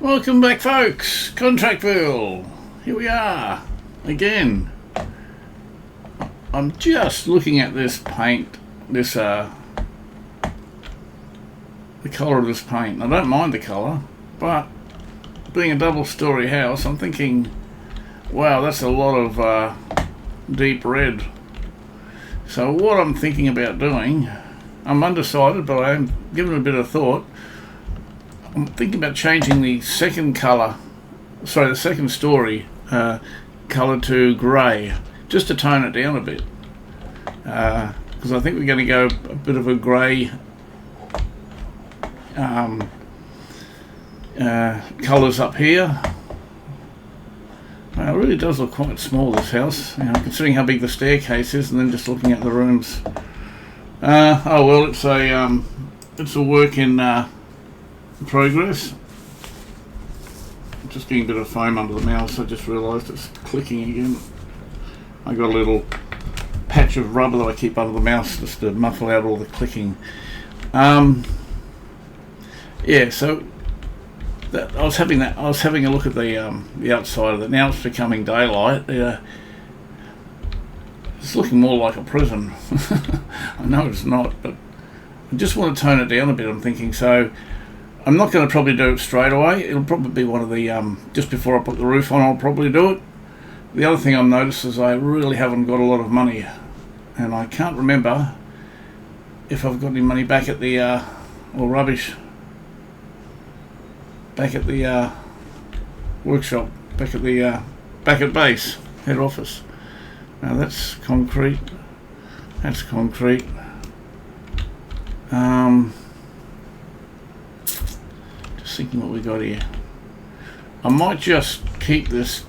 Welcome back, folks. Contractville. Here we are again. I'm just looking at this paint, the colour of this paint. I don't mind the colour, but being a double-storey house, I'm thinking, wow, that's a lot of deep red. So what I'm thinking about doing, I'm undecided, but I am giving it a bit of thought. I'm thinking about changing the second story colour to grey, just to tone it down a bit. Because I think we're going to go a bit of a grey colours up here. It really does look quite small, this house, considering how big the staircase is, and then just looking at the rooms. Oh well, it's a work in progress. Just getting a bit of foam under the mouse. I just realised it's clicking again. I got a little patch of rubber that I keep under the mouse just to muffle out all the clicking. Yeah, so I was having a look at the outside of it. Now it's becoming daylight. It's looking more like a prison. I know it's not, but I just want to tone it down a bit. I'm thinking, so I'm not going to probably do it straight away. It'll probably be one of the just before I put the roof on, I'll probably do it. The other thing I've noticed is I really haven't got a lot of money, and I can't remember if I've got any money back at the or rubbish back at the workshop, back at base head office. Now that's concrete. That's concrete. Just thinking what we got here. I might just keep this,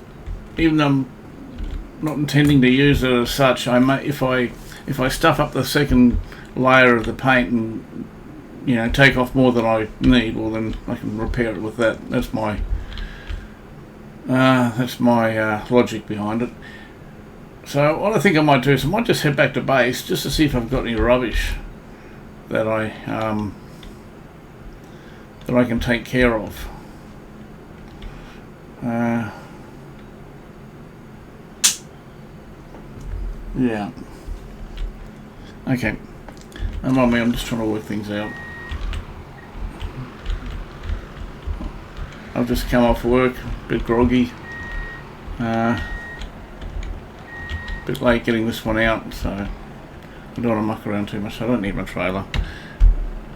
even though I'm not intending to use it as such. I may, if I stuff up the second layer of the paint and take off more than I need, well then I can repair it with that. That's my logic behind it. So what I think I might do is I might just head back to base just to see if I've got any rubbish that I can take care of. Yeah. Okay. Don't mind me, I'm just trying to work things out. I've just come off work, a bit groggy. Bit late getting this one out, so I don't want to muck around too much. I don't need my trailer.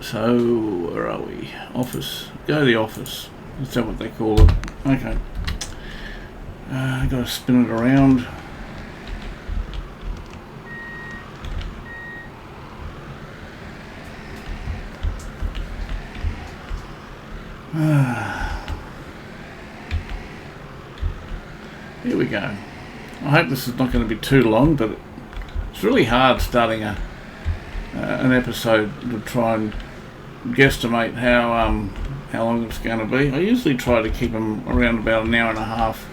So where are we? Office. Go to the office. Is that what they call it? Okay. I've got to spin it around. Here we go. I hope this is not going to be too long, but it's really hard starting an episode to try and guesstimate how long it's going to be. I usually try to keep them around about an hour and a half,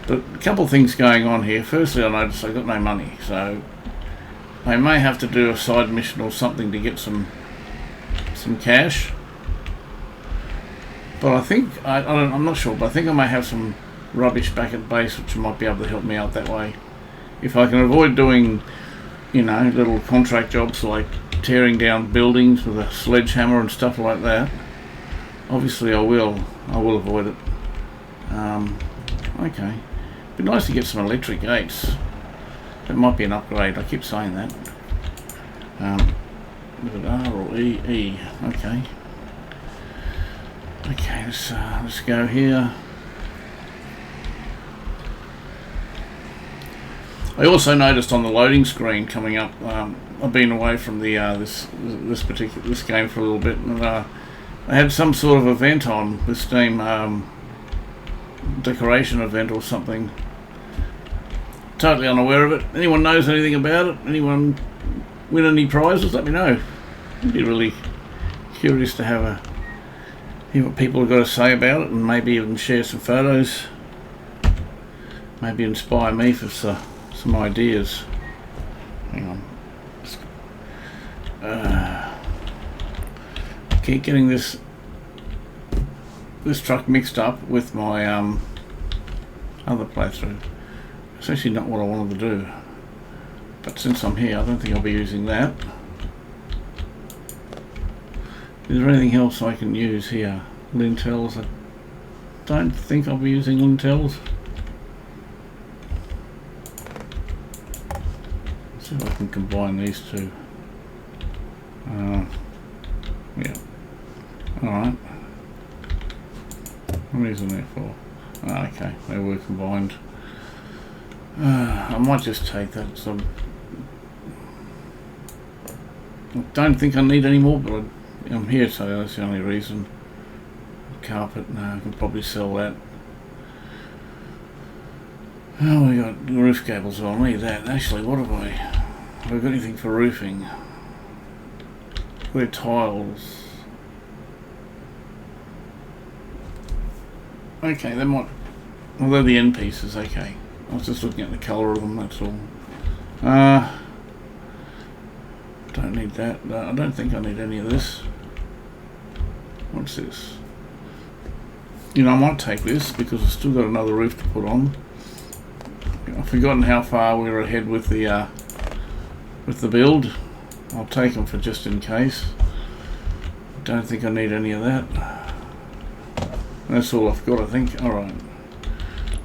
but a couple of things going on here. Firstly, I noticed I've got no money, so I may have to do a side mission or something to get some cash. But I think I'm not sure, but I think I may have some rubbish back at base which might be able to help me out that way. If I can avoid doing little contract jobs like tearing down buildings with a sledgehammer and stuff like that, obviously I will avoid it. Okay, it'd be nice to get some electric gates. That might be an upgrade. I keep saying that. Is it R or E? Okay, let's go here. I also noticed on the loading screen coming up, I've been away from the this game for a little bit, and I had some sort of event on with Steam, decoration event or something. Totally unaware of it. Anyone knows anything about it? Anyone win any prizes? Let me know. I'd be really curious to hear what people have got to say about it, and maybe even share some photos. Maybe inspire me for some ideas. Hang on. Keep getting this this truck mixed up with my other playthrough. It's actually not what I wanted to do, but since I'm here I don't think I'll be using that. Is there anything else I can use here? Lintels? I don't think I'll be using lintels. Let's see if I can combine these two. Yeah. Alright. What is in there for? Oh, okay, they were combined. I might just take that. So I don't think I need any more, but I'm here, so that's the only reason. Carpet, no, I can probably sell that. Oh, we got roof cables, I'll need that. Actually, what have I? Have we got anything for roofing? We're tiles. Okay, they might. Well, they're the end pieces, okay. I was just looking at the colour of them, that's all. Don't need that. No, I don't think I need any of this. What's this? You know, I might take this because I've still got another roof to put on. I've forgotten how far we were ahead with the build. I'll take them for just in case. Don't think I need any of that. That's all I've got, I think. Alright.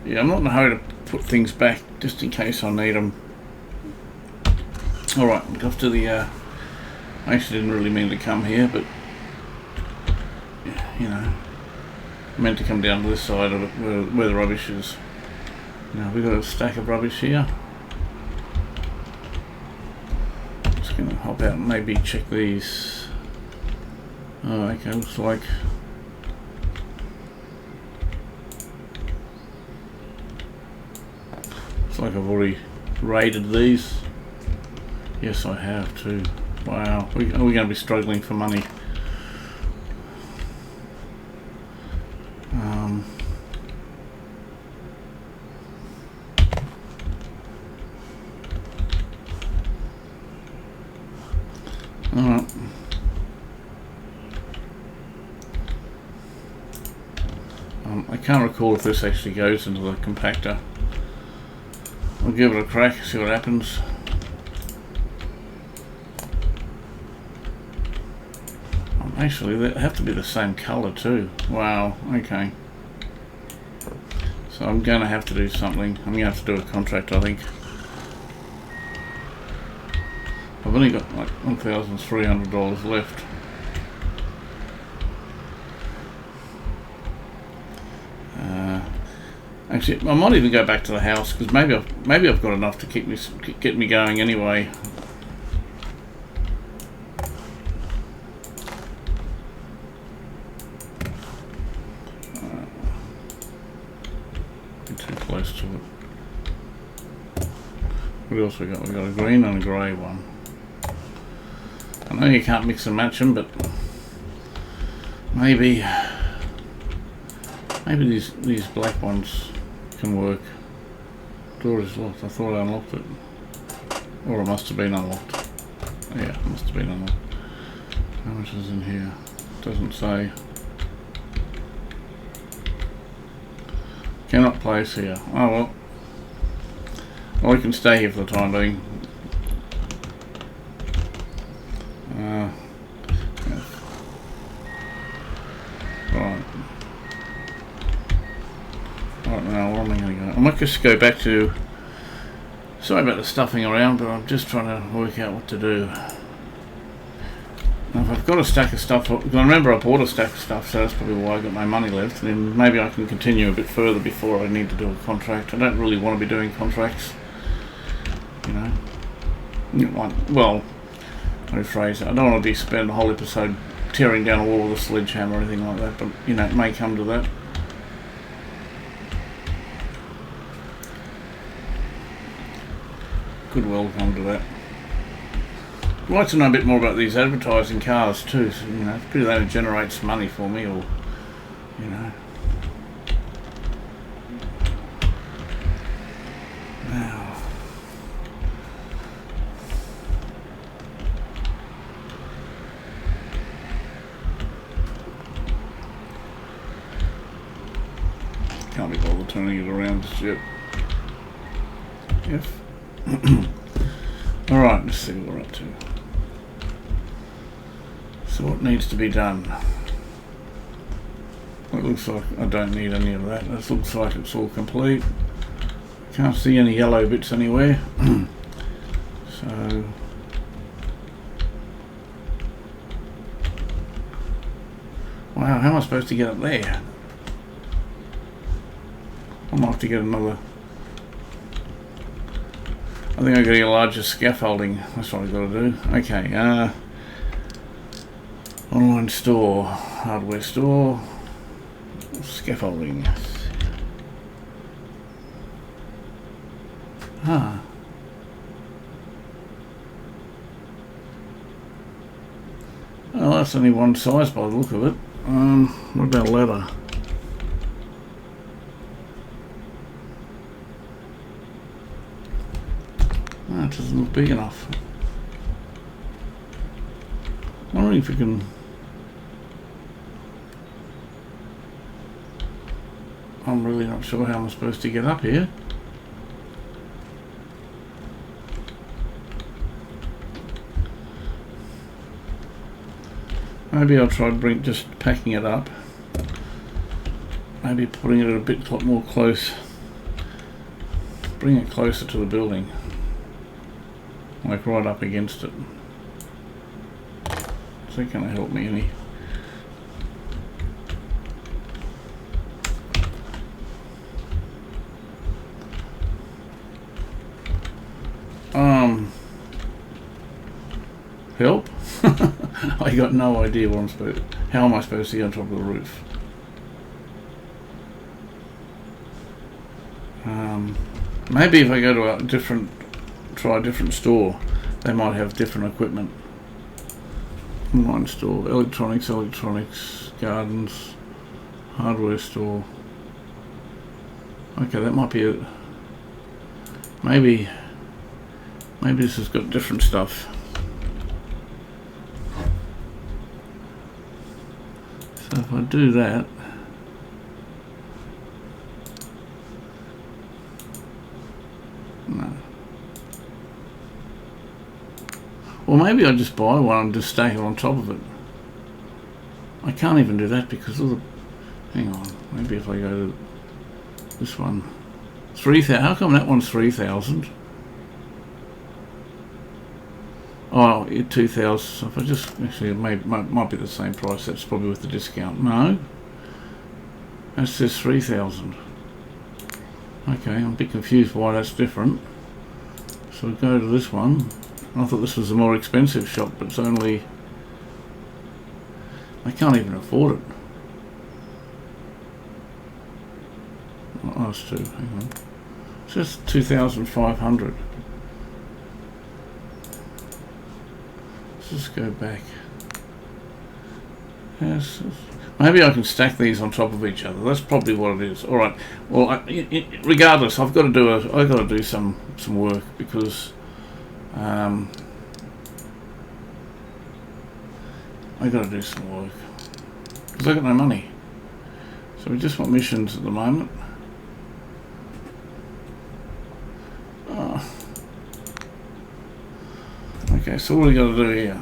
Yeah, I'm not in a hurry to put things back just in case I need them. Alright, off to the... I actually didn't really mean to come here, but... You know... I meant to come down to this side of it, where the rubbish is. Now, we've got a stack of rubbish here. Just going to hop out and maybe check these. Oh, okay, looks like... Looks like I've already raided these. Yes, I have too. Wow, we're going to be struggling for money. Alright. I can't recall if this actually goes into the compactor. I'll give it a crack, see what happens. Actually, they have to be the same colour too. Wow, okay. So I'm going to have to do something. I'm going to have to do a contract, I think. I've only got like $1,300 left. Actually, I might even go back to the house because maybe I've got enough to get me going anyway. Too close to it. What else we got? We got a green and a grey one. I know you can't mix and match them, but maybe these black ones can work. Door is locked. I thought I unlocked it, or it must have been unlocked. Yeah, it must have been unlocked. How much is in here? Doesn't say. Cannot place here. Oh well. Well, we can stay here for the time being. Yeah. Right. Right now, where am I going to go? I might just go back to... Sorry about the stuffing around, but I'm just trying to work out what to do. Now, if I've got a stack of stuff... I remember I bought a stack of stuff, so that's probably why I got no money left. And then maybe I can continue a bit further before I need to do a contract. I don't really want to be doing contracts. You know? Well... rephrase it. I don't want to spend the whole episode tearing down a wall with a sledgehammer or anything like that, but you know, it may come to that. Could well come to that. I'd like to know a bit more about these advertising cars too, so you know, it's pretty that it generates money for me, or you know. Now Can't be bothered turning it around just yet. F. Alright, let's see what we're up to. So what needs to be done? It looks like I don't need any of that. It looks like it's all complete. Can't see any yellow bits anywhere. So wow, how am I supposed to get up there? I might have to get another. I think I've got to get a larger scaffolding. That's what I've got to do. Okay, online store, hardware store, scaffolding. Ah. Well, that's only one size by the look of it. What about a ladder? No, it doesn't look big enough. I'm wondering if we can. I'm really not sure how I'm supposed to get up here. Maybe I'll try just packing it up. Maybe putting it a bit more close. Bring it closer to the building. Like right up against it. Is that going to help me any? Help? I got no idea what how am I supposed to get on top of the roof? Maybe if I go to try a different store, they might have different equipment. Online store, electronics, gardens, hardware store. Okay, that might be it. Maybe this has got different stuff. So if I do that, no. Or maybe I just buy one and just stack it on top of it. I can't even do that because of the. Hang on, maybe if I go to this one, 3,000. How come that one's 3,000? Oh, 2,000. So if I just actually, it might be the same price. That's probably with the discount. No, that says 3,000. Okay, I'm a bit confused why that's different. So we go to this one. I thought this was a more expensive shop, but it's only. I can't even afford it. Oh, it's 2. Hang on. It's just 2,500. Let's just go back. Yes. Maybe I can stack these on top of each other. That's probably what it is. All right. Well, regardless, I've got to do some work because I got to do some work because I got no money. So we just want missions at the moment. Okay, so what do we got to do here?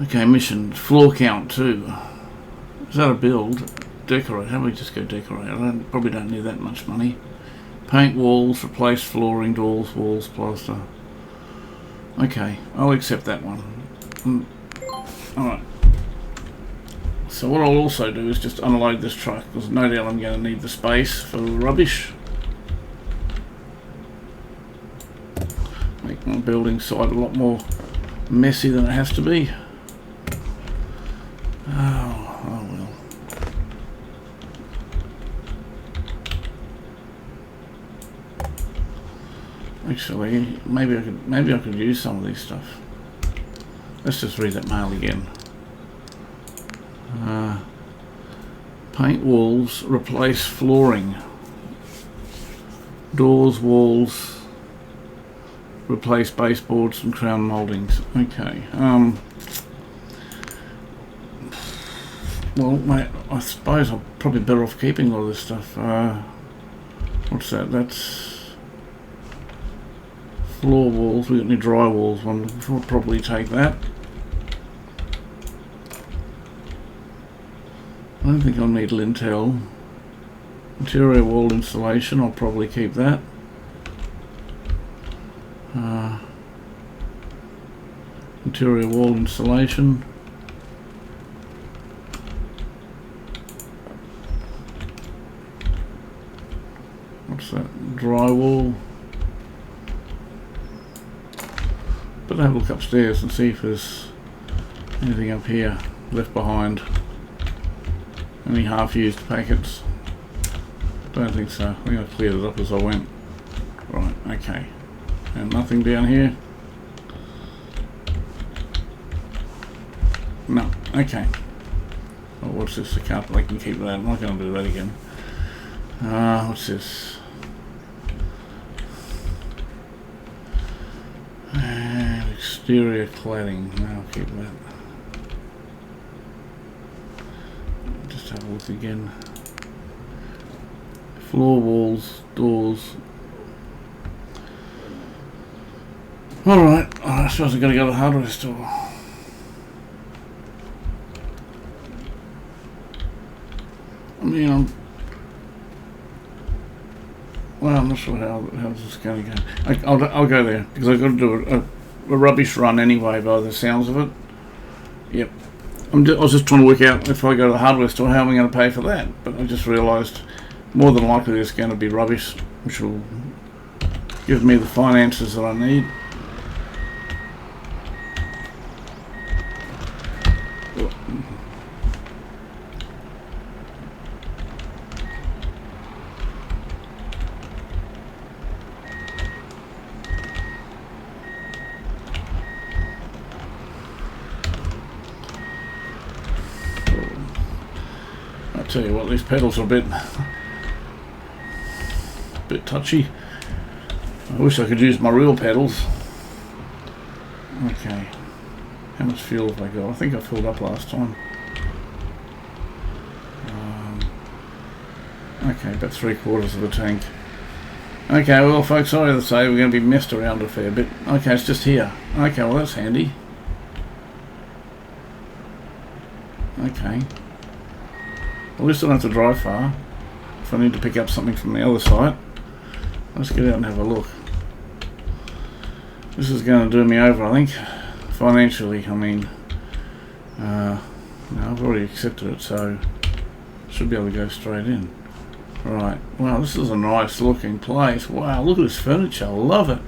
Okay, mission floor count 2. Is that a build? Decorate. How do we just go decorate? I probably don't need that much money. Paint walls, replace flooring, doors, walls, plaster. Okay, I'll accept that one. Alright. So what I'll also do is just unload this truck because no doubt I'm going to need the space for the rubbish. Make my building site a lot more messy than it has to be. Oh well. Actually, maybe I could use some of this stuff. Let's just read that mail again. Paint walls, replace flooring, doors, walls, replace baseboards and crown mouldings. Okay. Well, mate, I suppose I'm probably better off keeping all this stuff. What's that? That's floor walls. We've got any dry walls. I'll probably take that. I don't think I'll need lintel. Interior wall insulation, I'll probably keep that. Interior wall insulation. What's that? Drywall. But have a look upstairs and see if there's anything up here left behind. Any half-used packets? Don't think so. I think I cleared it up as I went. Right, okay. And nothing down here? No, okay. Oh, what's this? I can keep that. I'm not going to do that again. What's this? And exterior cladding. No, I'll keep that. Just have a look again. Floor walls, doors. Alright, I suppose I've got to go to the hardware store. I mean, well, I'm not sure how this is going to go. I'll go there, because I've got to do a rubbish run anyway, by the sounds of it. Yep. I was just trying to work out, if I go to the hardware store, how am I going to pay for that? But I just realised more than likely there's going to be rubbish, which will give me the finances that I need. I tell you what, these pedals are a bit touchy. I wish I could use my real pedals. Okay, how much fuel have I got? I think I filled up last time. Okay, about 3/4 of a tank. Okay, well folks, sorry to say we're going to be messed around a fair bit. Okay, it's just here. Okay, well that's handy. Okay. At least I don't have to drive far if I need to pick up something from the other site. Let's get out and have a look. This is going to do me over, I think, financially. I mean, no, I've already accepted it, so should be able to go straight in. Right, wow, this is a nice looking place. Wow, look at this furniture, I love it.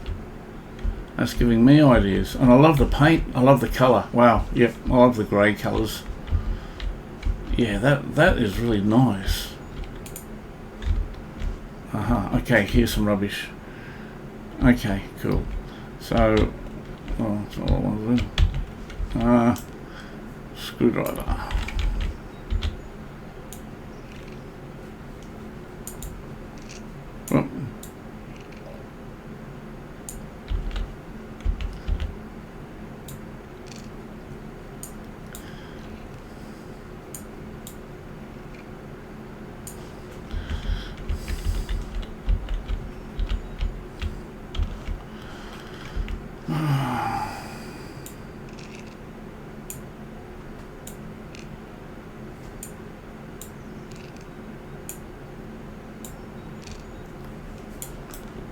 That's giving me ideas. And I love the paint, I love the colour. Wow, yep, I love the grey colours. Yeah, that is really nice. Okay, here's some rubbish. Okay, cool. So, oh, that's all I want to do. Screwdriver. Oh.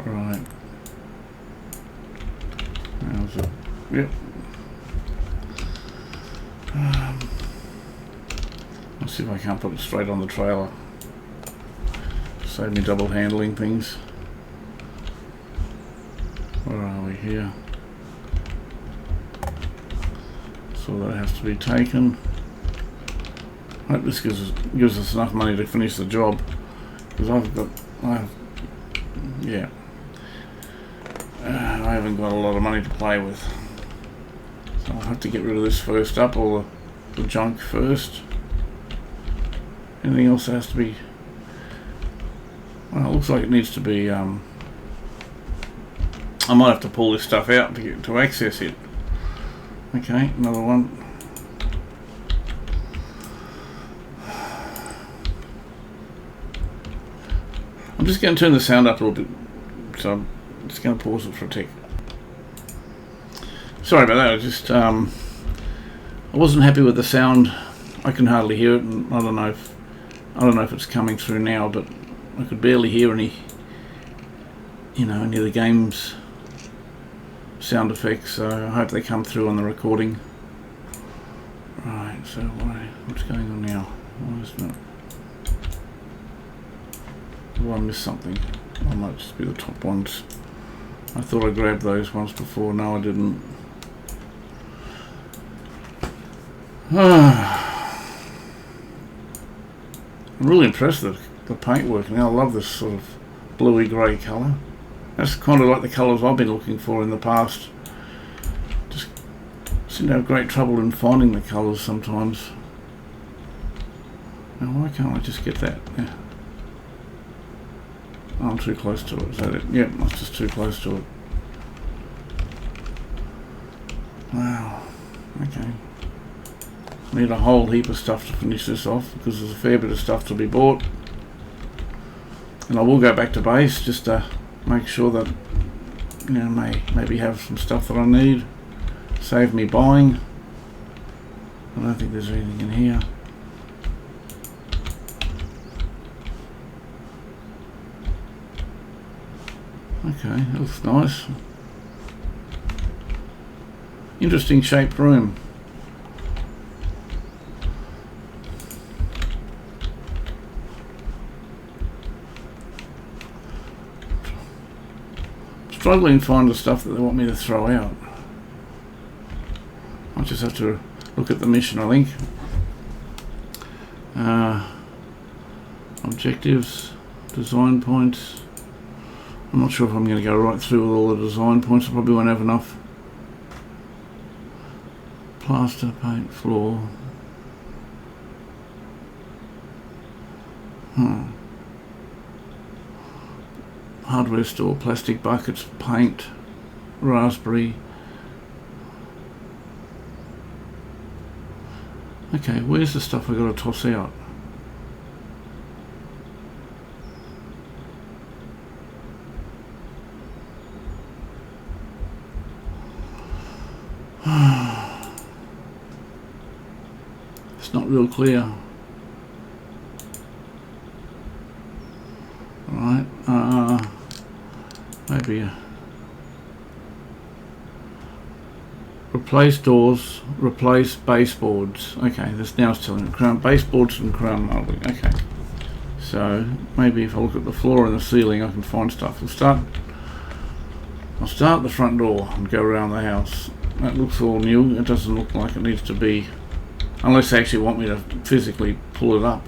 Right. How's it? Yep. Let's see if I can't put it straight on the trailer. Save me double handling things. Where are we here? So that has to be taken. I hope this gives us enough money to finish the job, because yeah. I haven't got a lot of money to play with, so I'll have to get rid of this first up, or the junk first. Anything else has to be, well, it looks like it needs to be, I might have to pull this stuff out to access it. Okay, another one. just going to turn the sound up a little bit, so I'm just going to pause it for a tick. Sorry about that. I wasn't happy with the sound. I can hardly hear it, and I don't know if it's coming through now, but I could barely hear any of the game's sound effects. So I hope they come through on the recording. Right. So what's going on now? Why is not? Oh, I missed something. I might just be the top ones. I thought I grabbed those ones before. No, I didn't. I'm really impressed with the paintwork now. I love this sort of bluey grey colour. That's kind of like the colours I've been looking for in the past. Just seem to have great trouble in finding the colours sometimes. Now why can't I just get that? Yeah. Oh, I'm too close to it. Is that it? Yep, I'm just too close to it. Wow. Okay. Need a whole heap of stuff to finish this off because there's a fair bit of stuff to be bought. And I will go back to base just to make sure that, maybe have some stuff that I need. Save me buying. I don't think there's anything in here. Okay, that looks nice. Interesting shaped room. Struggling to find the stuff that they want me to throw out. I'll just have to look at the mission, I think. Objectives, design points. I'm not sure if I'm going to go right through with all the design points. I probably won't have enough. Plaster, paint, floor. Hardware store, plastic buckets, paint, raspberry. Okay, where's the stuff I got to toss out? It's not real clear. Right, maybe replace doors, replace baseboards. Okay, this now is telling me crown baseboards and crown molding. Okay, so maybe if I look at the floor and the ceiling, I can find stuff. I'll start the front door and go around the house. That looks all new. It doesn't look like it needs to be, unless they actually want me to physically pull it up.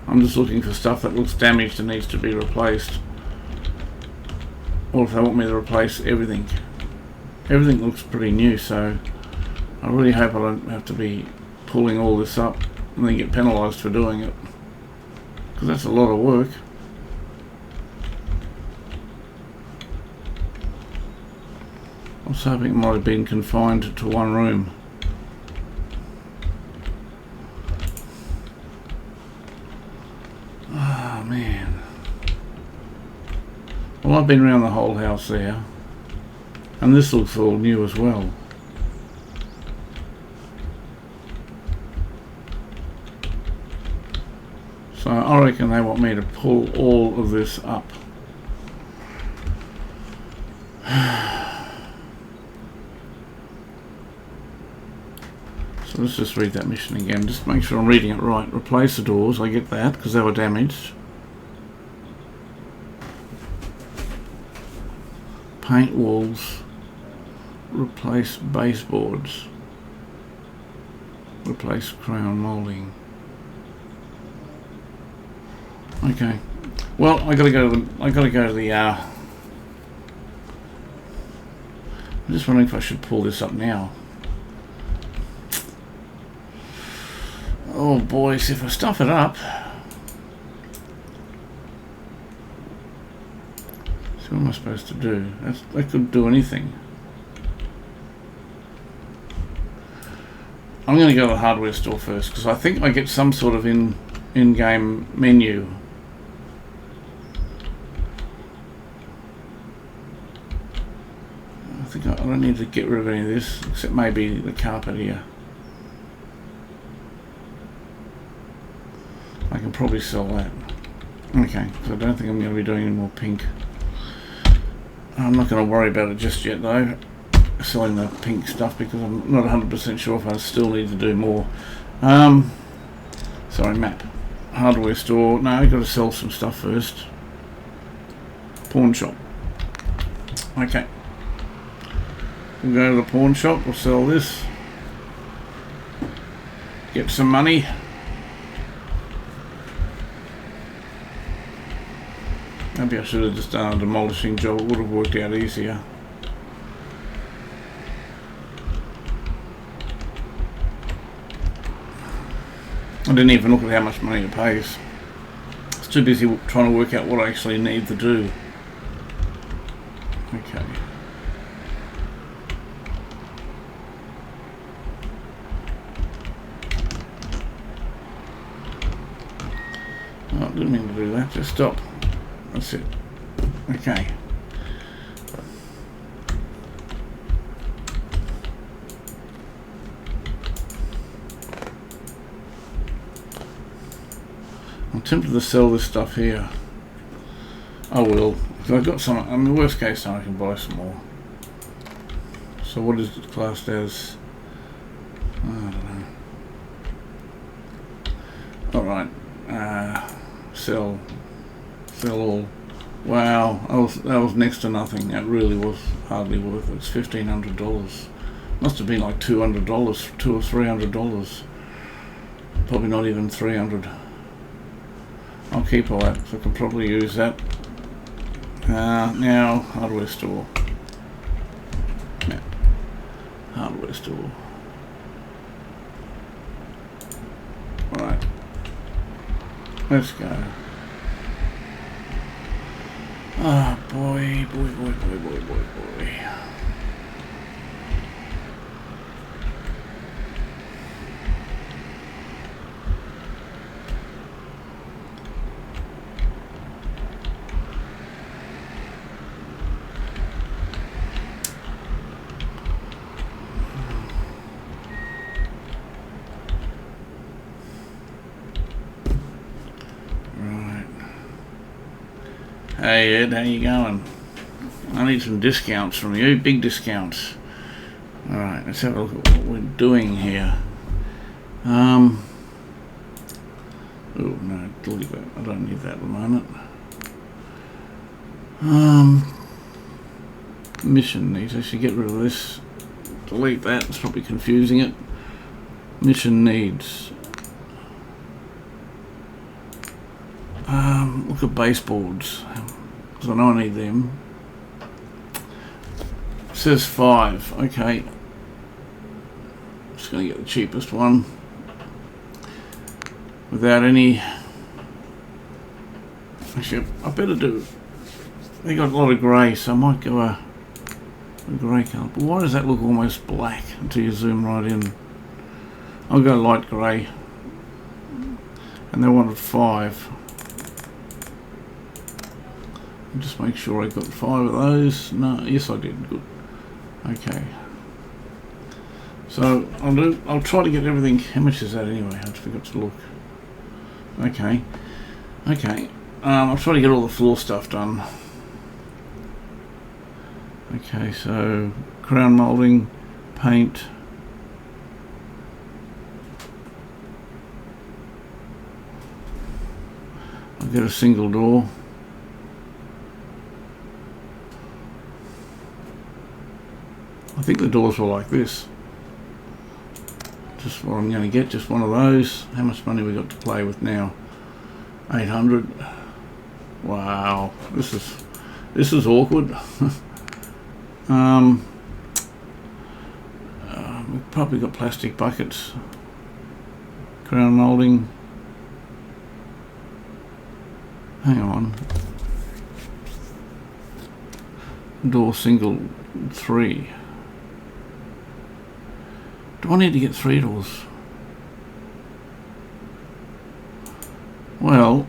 I'm just looking for stuff that looks damaged and needs to be replaced. Or if they want me to replace everything. Everything looks pretty new, so I really hope I don't have to be pulling all this up and then get penalised for doing it. Because that's a lot of work. I was hoping it might have been confined to one room. Oh man. Well, I've been around the whole house there, and this looks all new as well. So I reckon they want me to pull all of this up. So let's just read that mission again, just make sure I'm reading it right. Replace the doors, I get that, because they were damaged. Paint walls. Replace baseboards. Replace crown moulding. Okay. Well, I gotta go to the I'm just wondering if I should pull this up now. Oh boys, if I stuff it up. So what am I supposed to do? That could do anything. I'm going to go to the hardware store first because I think I get some sort of in-game menu. I think I don't need to get rid of any of this, except maybe the carpet here. I can probably sell that. Okay, so I don't think I'm going to be doing any more pink. I'm not going to worry about it just yet though, selling the pink stuff, because I'm not 100% sure if I still need to do more. Sorry, map. Hardware store. No, I've got to sell some stuff first. Pawn shop. Okay. We'll go to the pawn shop, we'll sell this. Get some money. Maybe I should have just done a demolishing job, it would have worked out easier. I didn't even look at how much money it pays. I was too busy trying to work out what I actually need to do. Okay. Oh, I didn't mean to do that, just stop. That's it. Okay. I'm tempted to sell this stuff here. I will, because I've got some. I mean, worst case, I can buy some more. So what is it classed as? I don't know. All right. Sell all. Wow, that was next to nothing. That really was hardly worth it. It's $1,500. Must have been like $200, $200 or $300. Probably not even $300. I'll keep all that, so I can probably use that. Now, hardware store. Yeah. Hardware store. Alright. Let's go. Oh boy. Hey Ed, how you going? I need some discounts from you, big discounts. Alright, let's have a look at what we're doing here. Oh no, delete that. I don't need that at the moment. Mission needs, I should get rid of this. Delete that, it's probably confusing it. Mission needs. Look at baseboards, because I know I need them. It says 5, okay. Just going to get the cheapest one. Without any... Actually, I better do... They got a lot of grey, so I might go a grey colour. But why does that look almost black until you zoom right in? I'll go light grey. And they wanted 5. Just make sure I got 5 of those. No, yes I did. Good. Okay. So I'll try to get everything. How much is that anyway? I forgot to look. Okay. I'll try to get all the floor stuff done. Okay, so crown moulding, paint. I'll get a single door. I think the doors were like this. Just what I'm going to get, just one of those. How much money we got to play with now? 800. Wow, this is awkward. We've probably got plastic buckets. Crown moulding. Hang on. Door single 3. Do I need to get 3 doors? Well,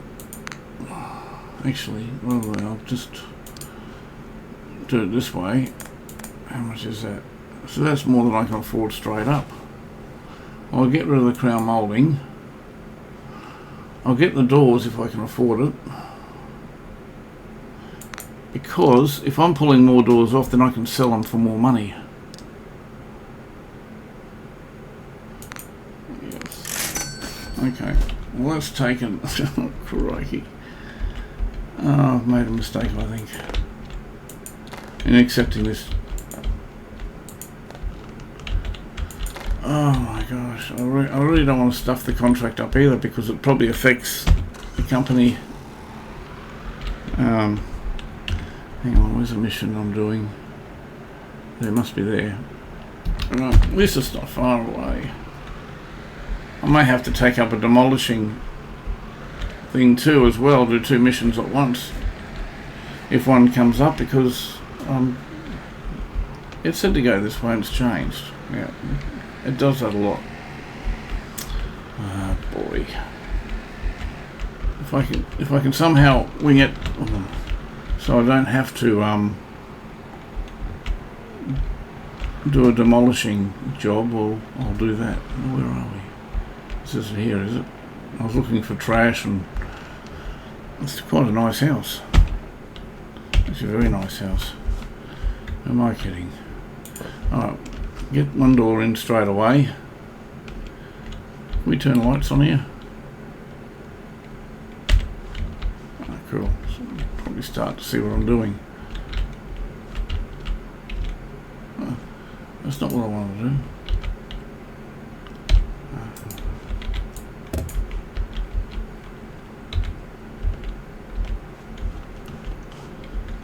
actually, well, I'll just do it this way. How much is that? So that's more than I can afford straight up. I'll get rid of the crown moulding. I'll get the doors if I can afford it. Because if I'm pulling more doors off, then I can sell them for more money. Yes. Okay. Well, that's taken. Crikey. Oh, I've made a mistake, I think, in accepting this. Oh my gosh, I really don't want to stuff the contract up either, because it probably affects the company. Hang on, where's the mission I'm doing? There must be there. Right, this is not far away. I may have to take up a demolishing thing too as well, do 2 missions at once if one comes up, because it said to go this way and it's changed. Yeah. It does that a lot. Ah, boy. If I can somehow wing it, so I don't have to do a demolishing job, well, I'll do that. Where are we? This isn't here, is it? I was looking for trash, and it's quite a nice house. It's a very nice house. Am I kidding? Alright. Get one door in straight away. Can we turn lights on here? Oh, cool. So we'll probably start to see what I'm doing. Oh, that's not what I want to do.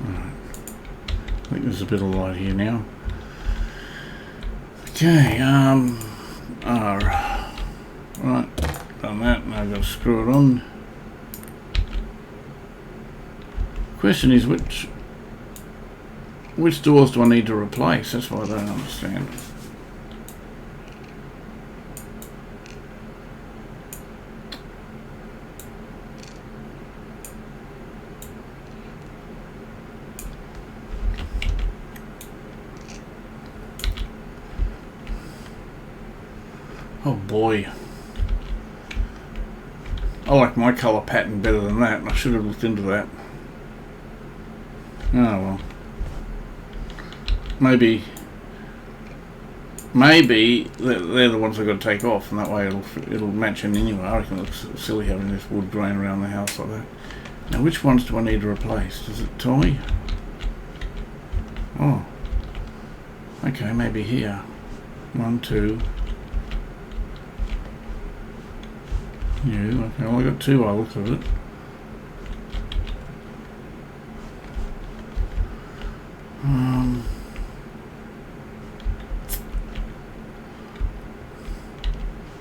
Alright. I think there's a bit of light here now. Okay, R. Right, done that, now I've got to screw it on. Question is, which doors do I need to replace? That's what I don't understand. Oh boy. I like my colour pattern better than that, and I should have looked into that. Oh well. Maybe they're the ones I've got to take off, and that way it'll match in anyway. I reckon it looks silly having this wood grain around the house like that. Now which ones do I need to replace? Does it tell me? Oh. Okay, maybe here. 1, 2. New. Okay, well I got 2 by the look of it.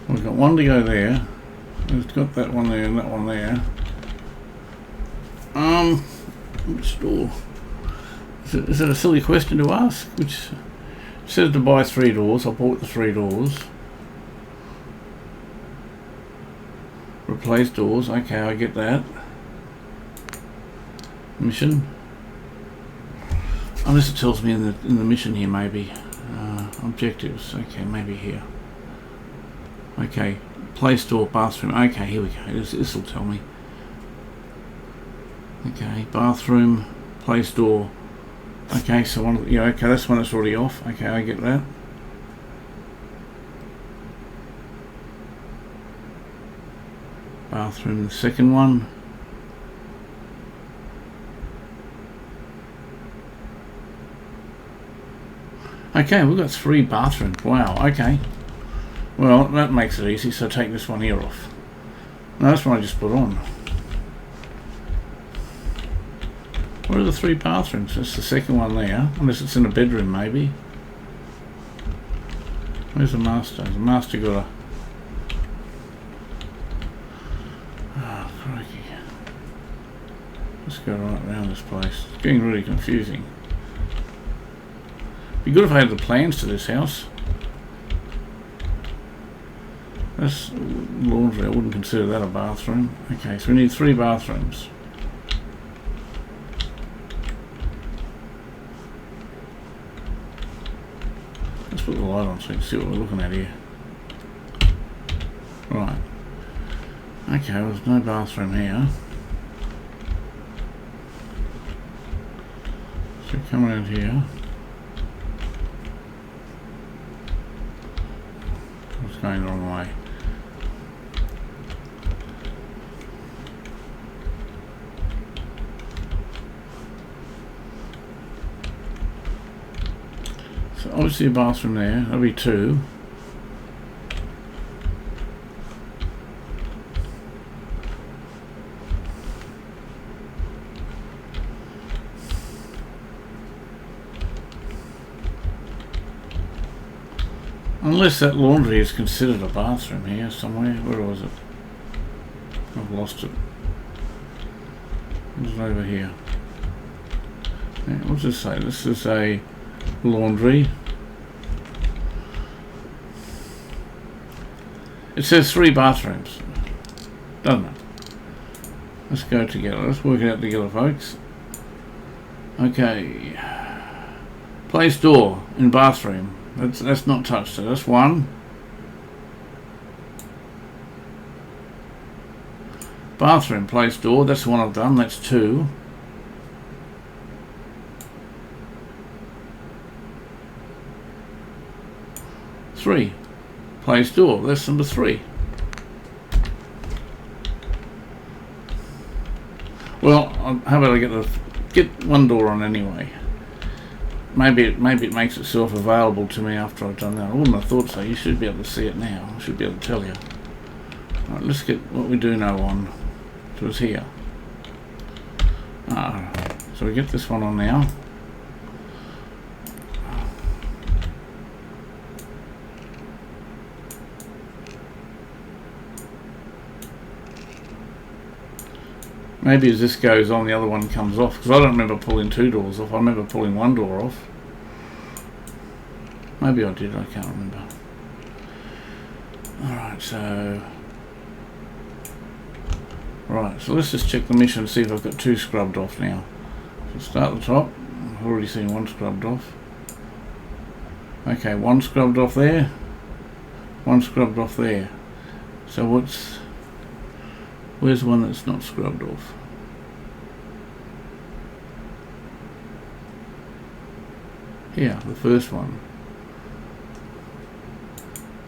We've got 1 to go there. We've got that one there and that one there. Which door? Is it a silly question to ask? Which says to buy 3 doors. I bought the 3 doors. Replace doors. Okay, I get that. Mission. Unless it tells me in the mission here, maybe. Objectives. Okay, maybe here. Okay, place door, bathroom. Okay, here we go. This will tell me. Okay, bathroom, place door. Okay, so one. Yeah, okay, that's one that's already off. Okay, I get that. Bathroom, the second one. Okay, we've got 3 bathrooms. Wow, okay. Well, that makes it easy, so take this one here off. No, that's what I just put on. What are the 3 bathrooms? That's the second one there, unless it's in a bedroom maybe. Where's the master? The master got a... Oh, crikey. Let's go right around this place. It's getting really confusing. Be good if I had the plans to this house. That's laundry. I wouldn't consider that a bathroom. Okay, so we need 3 bathrooms. Let's put the light on so you can see what we're looking at here. Right. Okay, well, there's no bathroom here. So come around here. It's going the wrong way. So obviously a bathroom there. That'll be 2. Unless that laundry is considered a bathroom here somewhere. Where was it? I've lost it. It was over here. Yeah, what's this say? This is a laundry. It says 3 bathrooms, doesn't it? Let's go together. Let's work it out together, folks. Okay. Place door in bathroom. That's not touched. So that's 1. Bathroom place door. That's the one I've done. That's 2. Three. Place door. That's number 3. Well, how about I get 1 door on anyway? Maybe it makes itself available to me after I've done that. I wouldn't have thought so. You should be able to see it now. I should be able to tell you. Right, let's get what we do know on. So it's here. So we get this one on now. Maybe as this goes on, the other one comes off, because I don't remember pulling 2 doors off. I remember pulling 1 door off. Maybe I did, I can't remember. Alright, so... Right, so let's just check the mission and see if I've got 2 scrubbed off now. So start at the top. I've already seen 1 scrubbed off. Okay, 1 scrubbed off there. 1 scrubbed off there. So where's one that's not scrubbed off? Here, the first one.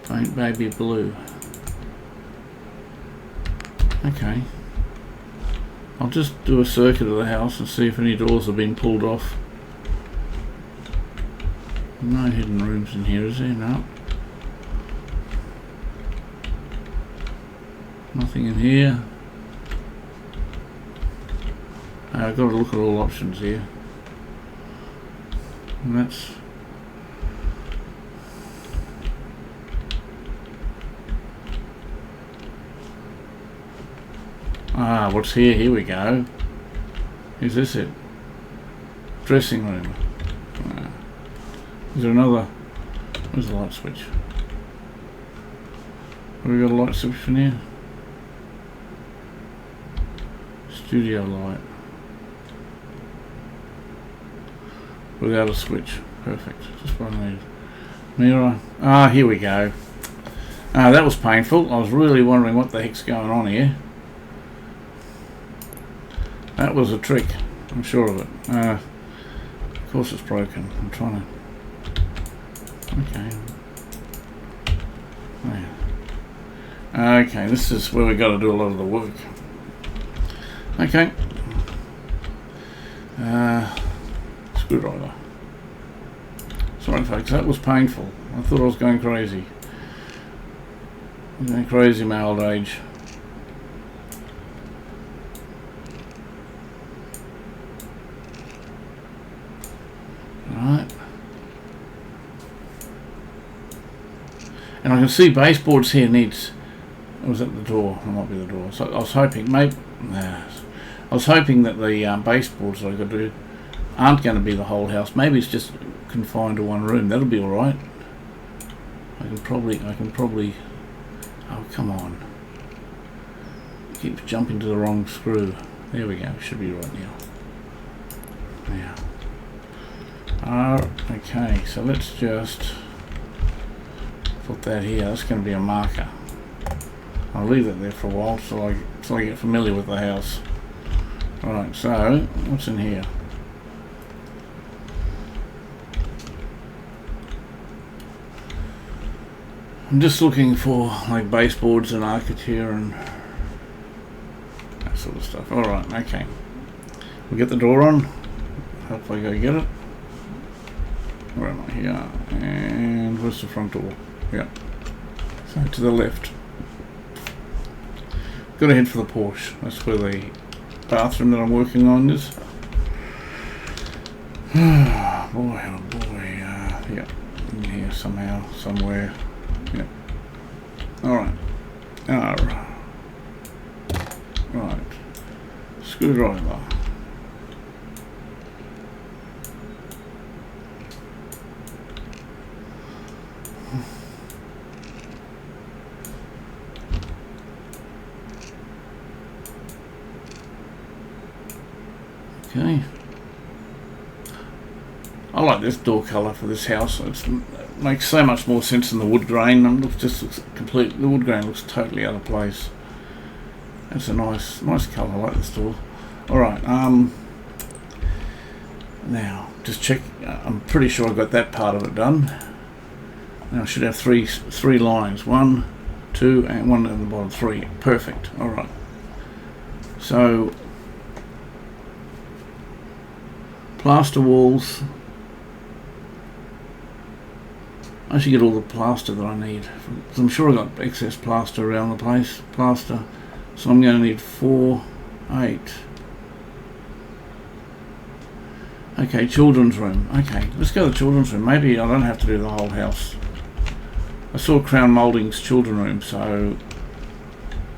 Paint baby blue. Okay. I'll just do a circuit of the house and see if any doors have been pulled off. No hidden rooms in here, is there? No. Nothing in here. I've got to look at all options here. And that's... what's here? Here we go. Is this it? Dressing room. Is there another... Where's the light switch? Have we got a light switch in here? Studio light. Without a switch. Perfect. Just what I need. Mirror. Here we go. That was painful. I was really wondering what the heck's going on here. That was a trick. I'm sure of it. Of course it's broken. I'm trying to... Okay. Yeah. Okay, this is where we got to do a lot of the work. Okay. Screwdriver. Sorry folks, that was painful. I thought I was going crazy. I'm going crazy in my old age. Alright. And I can see baseboards here needs... Was that the door? It might be the door. So I was hoping, I was hoping that the baseboards that I could do aren't going to be the whole house. Maybe it's just confined to 1 room. That'll be all right. I can probably Oh, come on. Keeps jumping to the wrong screw. There we go. Should be right now. Okay, so let's just put that here. That's going to be a marker. I'll leave that there for a while so I get familiar with the house. Right, so what's in here? I'm just looking for like baseboards and armature and that sort of stuff. Alright, okay. We'll get the door on. Hopefully go get it. Where am I? Here. And where's the front door? Yeah. So to the left. Gotta head for the Porsche. That's where the bathroom that I'm working on is. Boy, oh boy. Yeah. In here somehow, somewhere. Yeah. Alright. Right. Screwdriver. Okay. I like this door colour for this house. It makes so much more sense than the wood grain. It looks complete. The wood grain looks totally out of place. It's a nice colour. I like this door. All right. Now just check. I'm pretty sure I got that part of it done. Now I should have three lines. 1, 2, and 1 at the bottom. 3. Perfect. All right. So plaster walls. I should get all the plaster that I need. I'm sure I got excess plaster around the place. Plaster. So I'm going to need 4, 8. Okay, children's room. Okay, let's go to the children's room. Maybe I don't have to do the whole house. I saw Crown Moulding's children's room, so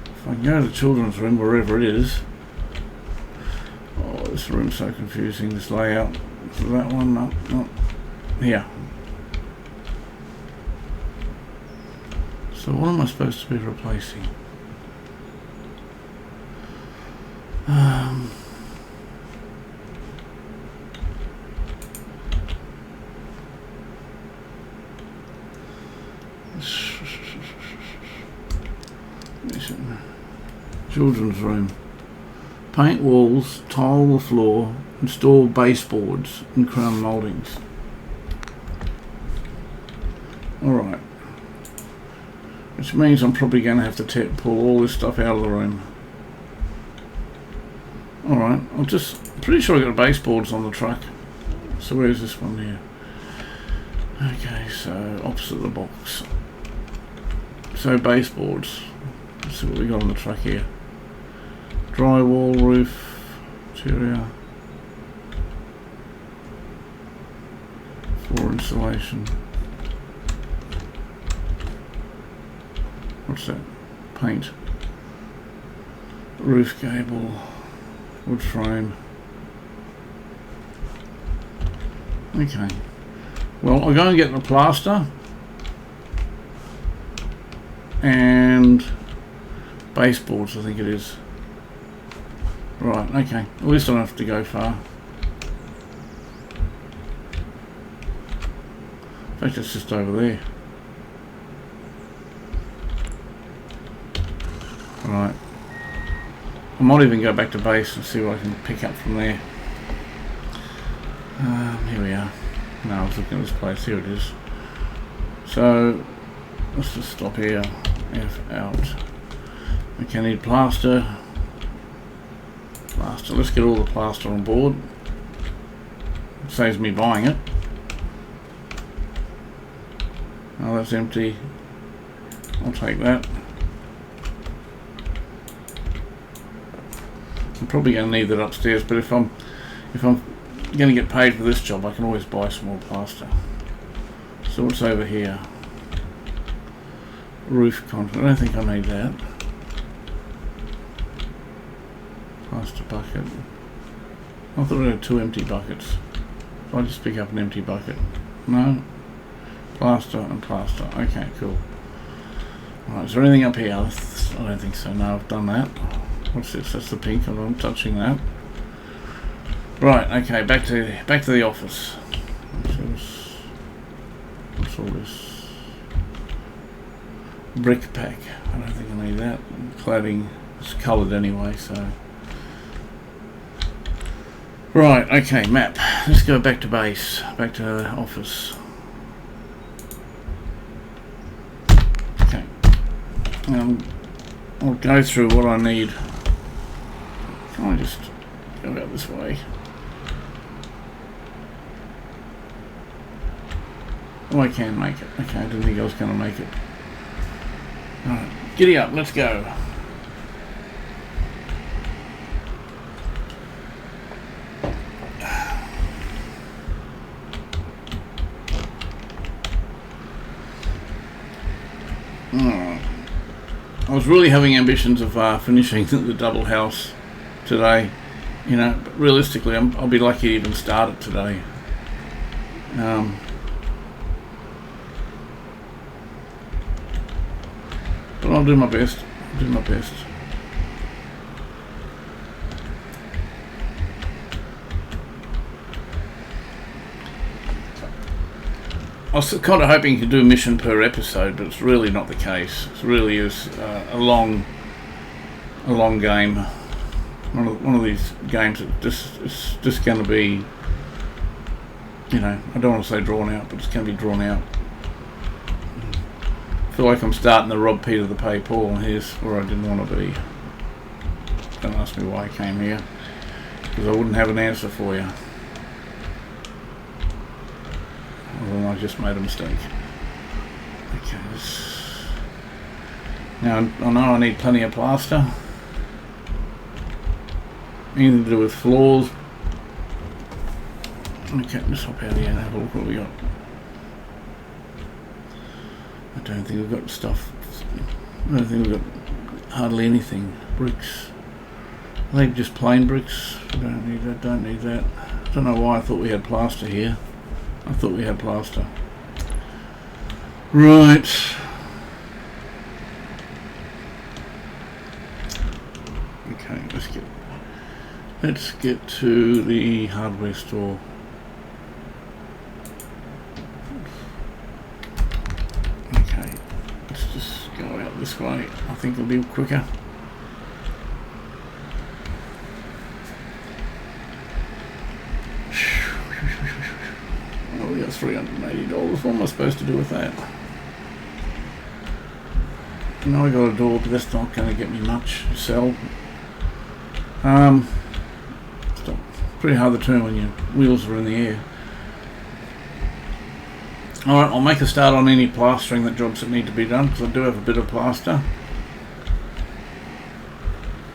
if I can go to the children's room, wherever it is. Oh, this room's so confusing, this layout. So that one, no, here. So what am I supposed to be replacing? Children's room. Paint walls, tile the floor, install baseboards and crown mouldings. Alright. Which means I'm probably going to have to pull all this stuff out of the room. Alright, I'm pretty sure I got baseboards on the truck. So where's this one here? Okay, so opposite the box. So baseboards. Let's see what we got on the truck here. Drywall, roof, interior, floor insulation. What's that? Paint. Roof gable, wood frame. Okay. Well, I'll go and get the plaster and baseboards, I think it is. Right, okay. At least I don't have to go far. In fact, it's just over there. Right. I might even go back to base and see what I can pick up from there. Here we are. No, I was looking at this place. Here it is. So, let's just stop here. F out. Okay, I need plaster. Plaster. Let's get all the plaster on board. It saves me buying it. Oh, that's empty. I'll take that. I'm probably going to need that upstairs, but if I'm going to get paid for this job, I can always buy some more plaster. So what's over here? Roof content. I don't think I need that. Plaster bucket. I thought I had 2 empty buckets. If I just pick up an empty bucket. No. Plaster and plaster. Okay, cool. Right, is there anything up here? I don't think so. No, I've done that. What's this? That's the pink. I'm not touching that. Right. Okay. Back to the office. What's all this? Brick pack. I don't think I need that. Cladding is coloured anyway, so. Right. Okay. Map. Let's go back to base. Back to the office. Okay. I'll go through what I need. Can I just go out this way? Oh, I can make it. Okay, I didn't think I was going to make it. Alright, giddy up, let's go. I was really having ambitions of finishing the double house today, you know, but realistically I'll be lucky to even start it today. But I'll do my best. I was kind of hoping to do a mission per episode, but it's really not the case. It really is a long game. One of these games that it's just going to be, you know, I don't want to say drawn out, but it's going to be drawn out. I feel like I'm starting to rob Peter to pay Paul, and here's where I didn't want to be. Don't ask me why I came here, because I wouldn't have an answer for you. Well, I just made a mistake. Okay, now I know I need plenty of plaster. Anything to do with floors. Okay, let's hop out here and have a look what we got. I don't think we've got stuff. I don't think we've got hardly anything. Bricks. Are they just plain bricks? Don't need that, don't need that. I don't know why I thought we had plaster here. I thought we had plaster. Right. Okay, let's get to the hardware store. Okay, let's just go out this way. I think it'll be quicker. We got $380. What am I supposed to do with that? I know I got a door, but that's not going to get me much to sell. It's pretty hard to turn when your wheels are in the air. Alright, I'll make a start on any plastering jobs that need to be done, because I do have a bit of plaster.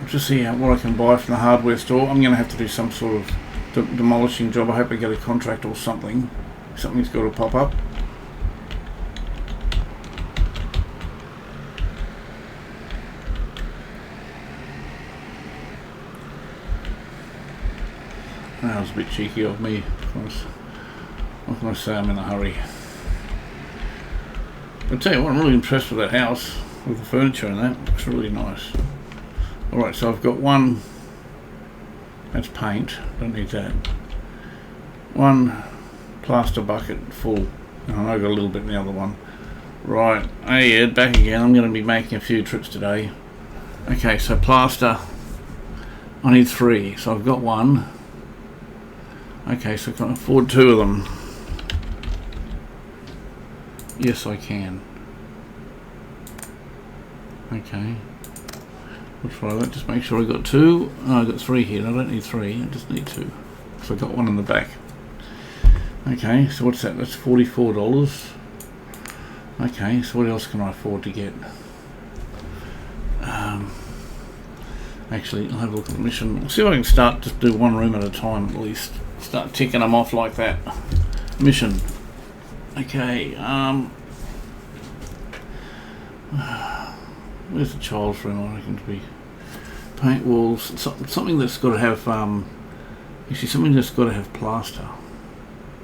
I'll just see what I can buy from the hardware store. I'm going to have to do some sort of demolishing job. I hope I get a contract or something. Something's got to pop up. That was a bit cheeky of me. What can I say? I'm in a hurry. But I'll tell you what, I'm really impressed with that house, with the furniture and that. Looks really nice. Alright, so I've got one. That's paint. Don't need that. One plaster bucket full. And I got a little bit in the other one. Right. Hey Ed, back again. I'm going to be making a few trips today. Okay, so plaster. I need 3. So I've got 1. Okay, so can I afford 2 of them? Yes, I can. Okay. We'll try that. Just make sure I got 2. Oh, I got 3 here. I don't need 3. I just need 2. So I got 1 in the back. Okay, so what's that? That's $44. Okay, so what else can I afford to get? Actually, I'll have a look at the mission. I'll see if I can start just do 1 room at a time at least. Start ticking them off like that. Mission. Okay, where's the child's room? I reckon to be paint walls. Something that's got to have actually something that's got to have plaster.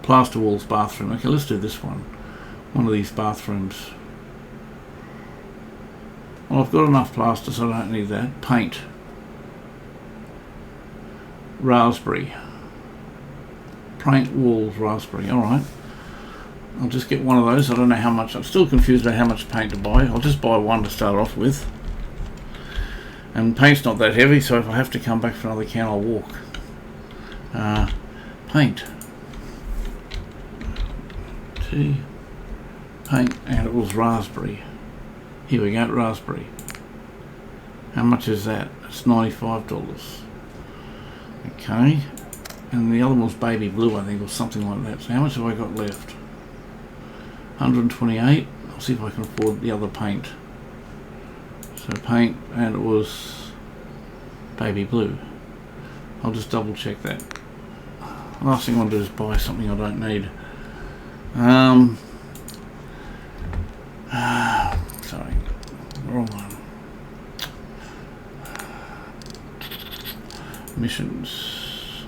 Plaster walls, bathroom. Okay, let's do this one. One of these bathrooms. Well, I've got enough plaster, so I don't need that. Paint. Raspberry. Paint walls, raspberry. Alright. I'll just get one of those. I don't know how much. I'm still confused about how much paint to buy. I'll just buy one to start off with. And paint's not that heavy, so if I have to come back for another can, I'll walk. Paint. Paint, and it was raspberry. Here we go, raspberry. How much is that? It's $95. Okay. And the other one was baby blue, I think, or something like that. So how much have I got left? 128. I'll see if I can afford the other paint. So paint, and it was baby blue. I'll just double check that. Last thing I want to do is buy something I don't need. Sorry, wrong one. Missions.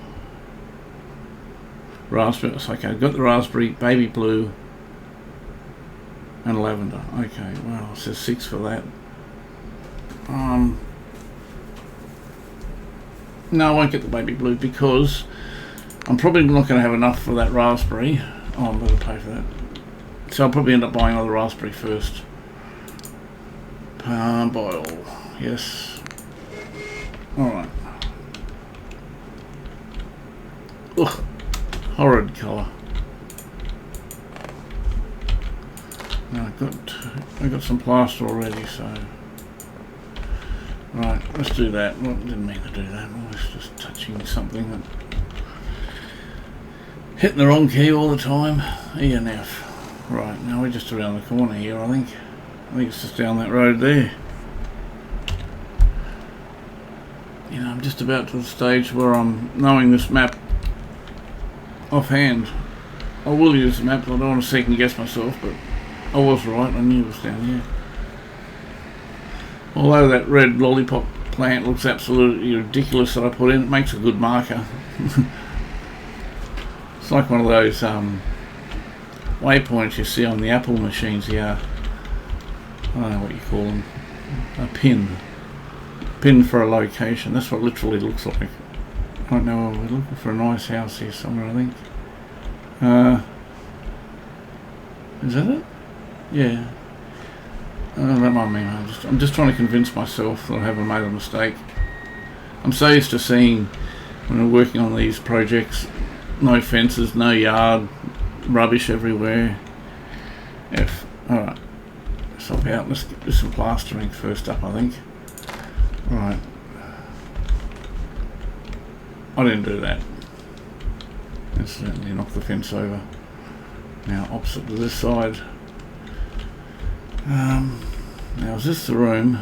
Raspberry. Okay, I've got the raspberry, baby blue, and lavender. Okay, well, it says 6 for that. No, I won't get the baby blue because I'm probably not going to have enough for that raspberry. Oh, I'm going to pay for that. So I'll probably end up buying another raspberry first. Palm oil. Yes. Alright. Ugh. Horrid colour. Now I got some plaster already, so. Right, let's do that. Well, didn't mean to do that. I was just touching something that hitting the wrong key all the time. E and F. Right, now we're just around the corner here, I think. I think it's just down that road there. You know, I'm just about to the stage where I'm knowing this map offhand. I will use the map, I don't want to second guess myself, but I was right, I knew it was down here. Although that red lollipop plant looks absolutely ridiculous that I put in, it makes a good marker. It's like one of those waypoints you see on the Apple machines here. I don't know what you call them. A pin. Pin for a location. That's what it literally looks like. I don't know, we're looking for a nice house here somewhere, I think. Is that it? Yeah. That might mean I'm just trying to convince myself that I haven't made a mistake. I'm so used to seeing, when I'm working on these projects, no fences, no yard, rubbish everywhere. Alright, stop out. Let's do some plastering first up, I think. Alright. I didn't do that. Incidentally knocked the fence over. Now opposite to this side. Now is this the room?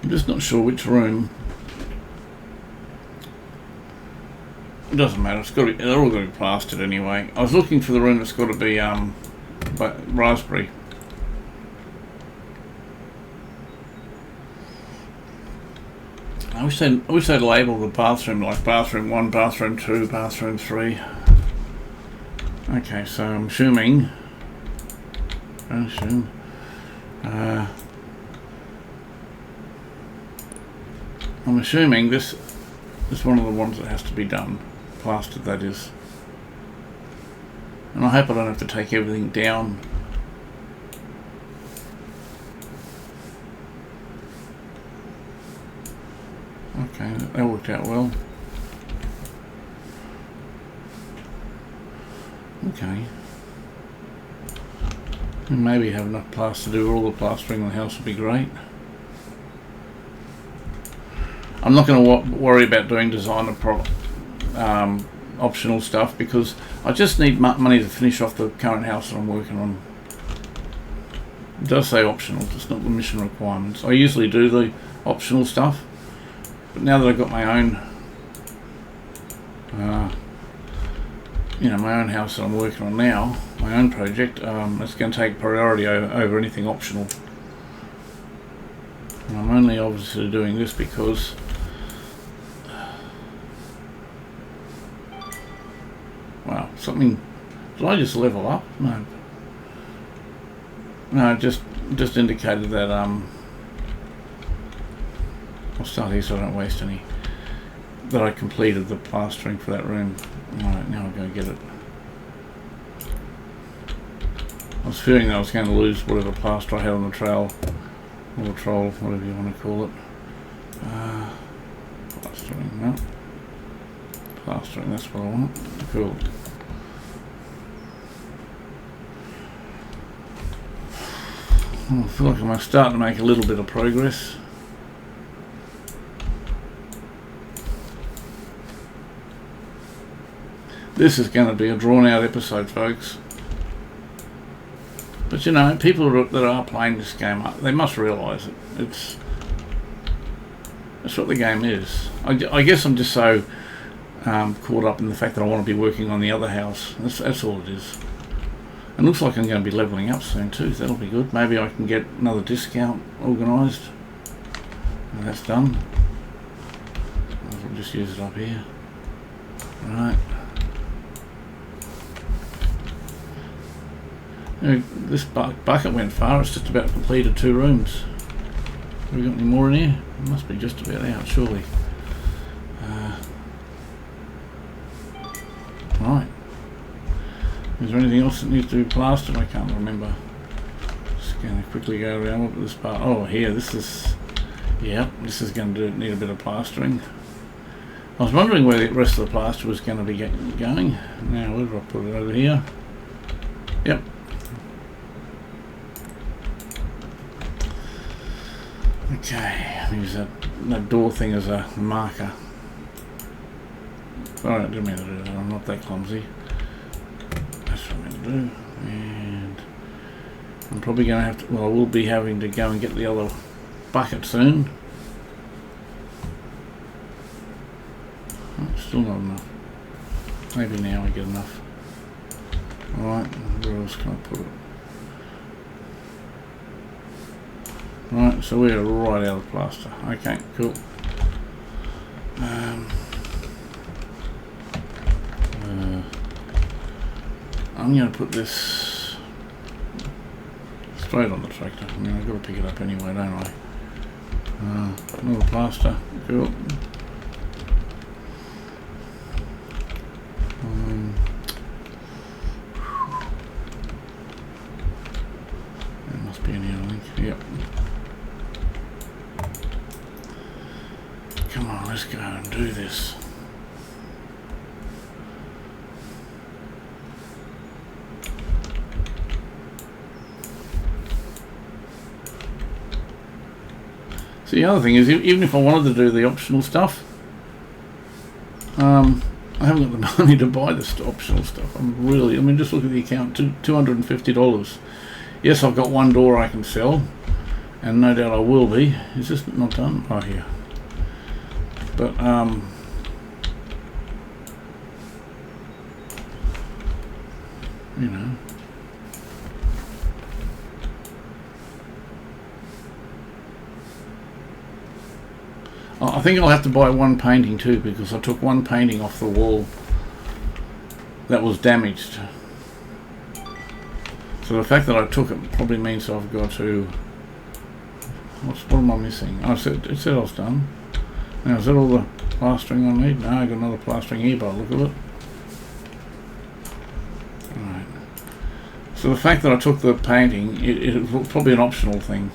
I'm just not sure which room. It doesn't matter, they're all going to be plastered anyway. I was looking for the room that's got to be raspberry. I wish they'd label the bathroom like bathroom 1, bathroom 2, bathroom 3. Okay, so I'm assuming this is one of the ones that has to be done, plastered that is. And I hope I don't have to take everything down. Okay, that worked out well. Okay. And maybe have enough plaster to do all the plastering in the house would be great. I'm not going to worry about doing designer optional stuff because I just need money to finish off the current house that I'm working on. It does say optional, it's not the mission requirements. I usually do the optional stuff, but now that I've got my own my own house that I'm working on now, my own project, it's going to take priority over anything optional. And I'm only obviously doing this because wow, something, did I just level up? No. No, just indicated that I'll start here so I don't waste any. That I completed the plastering for that room. Alright, now I'll go get it. I was fearing that I was going to lose whatever plaster I had on the trail, or the troll, whatever you want to call it. Plastering, no. Plastering, that's what I want. Cool. I feel like I'm starting to make a little bit of progress. This is going to be a drawn-out episode, folks. But you know, people that are playing this game, they must realise it. That's what the game is. I guess I'm just so caught up in the fact that I want to be working on the other house. That's all it is. And looks like I'm going to be levelling up soon too. So that'll be good. Maybe I can get another discount organised. And that's done. I'll just use it up here. Right. This bucket went far. It's just about completed 2 rooms. Have we got any more in here? It must be just about out, surely. Right. Is there anything else that needs to be plastered? I can't remember. Just going to quickly go around. Look at this part. Oh, here. This is. Yeah, this is going to need a bit of plastering. I was wondering where the rest of the plaster was going to be going. Now, where do I put it? Over here. Yep. Okay, I'll use that door thing as a marker. Alright, didn't mean to do that. I'm not that clumsy. That's what I'm going to do. And I'm probably going to have to, well, I will be having to go and get the other bucket soon. Oh, still not enough. Maybe now I get enough. Alright, where else can I put it? Right, so we're right out of plaster. Okay, cool. I'm going to put this straight on the tractor. I mean, I've got to pick it up anyway, don't I? Another plaster. Cool. There must be any other link. Yep. Come on, let's go and do this. So the other thing is, even if I wanted to do the optional stuff, I haven't got the money to buy this optional stuff. I mean, just look at the account, $250. Yes, I've got 1 door I can sell, and no doubt I will be. Is this not done? Oh, here. But, you know. I think I'll have to buy 1 painting too, because I took 1 painting off the wall that was damaged. So the fact that I took it probably means I've got to... What am I missing? Oh, it said I was done. Now, is that all the plastering I need? No, I've got another plastering here by the look of it. Alright. So the fact that I took the painting, it was probably an optional thing.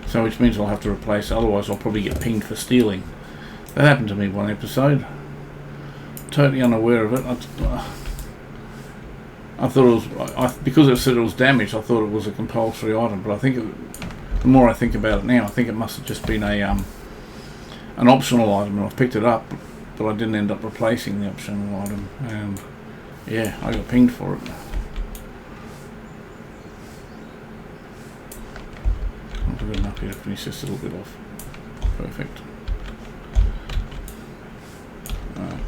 So which means I'll have to replace it, otherwise I'll probably get pinged for stealing. That happened to me one episode. Totally unaware of it. I thought it was, because it said it was damaged, I thought it was a compulsory item, but I think the more I think about it now, I think it must have just been an optional item, and I've picked it up, but I didn't end up replacing the optional item, and yeah, I got pinged for it. I've got enough here to finish this a little bit off. Perfect. Right.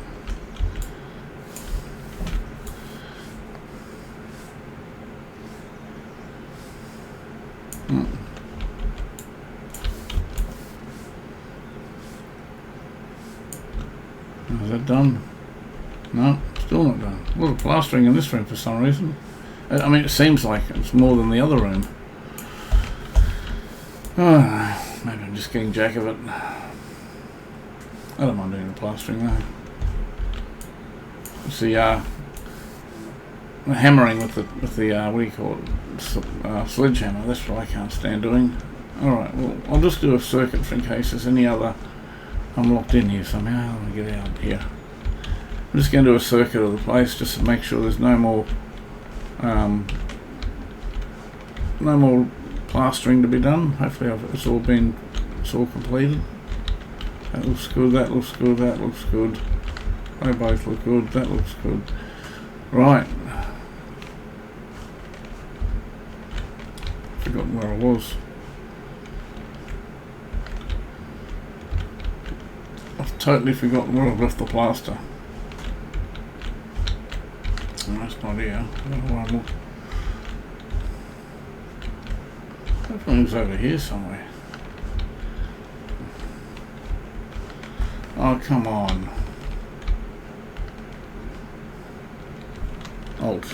Is that done? No, still not done. A lot of plastering in this room for some reason. I mean, it seems like it's more than the other room. Oh, maybe I'm just getting jack of it. I don't mind doing the plastering though. It's the hammering with the what do you call it? Sledgehammer. That's what I can't stand doing. Alright, well, I'll just do a circuit for in case there's any other. I'm locked in here somehow. Let me get out here. I'm just going to do a circuit of the place just to make sure there's no more plastering to be done. Hopefully it's all completed. That looks good, that looks good, that looks good. They both look good, that looks good. Right. Forgotten where I was. I've totally forgotten where I've left the plaster. Oh, that's not here. I don't know where I'm looking. Hopefully it's over here somewhere. Oh, come on. Alt.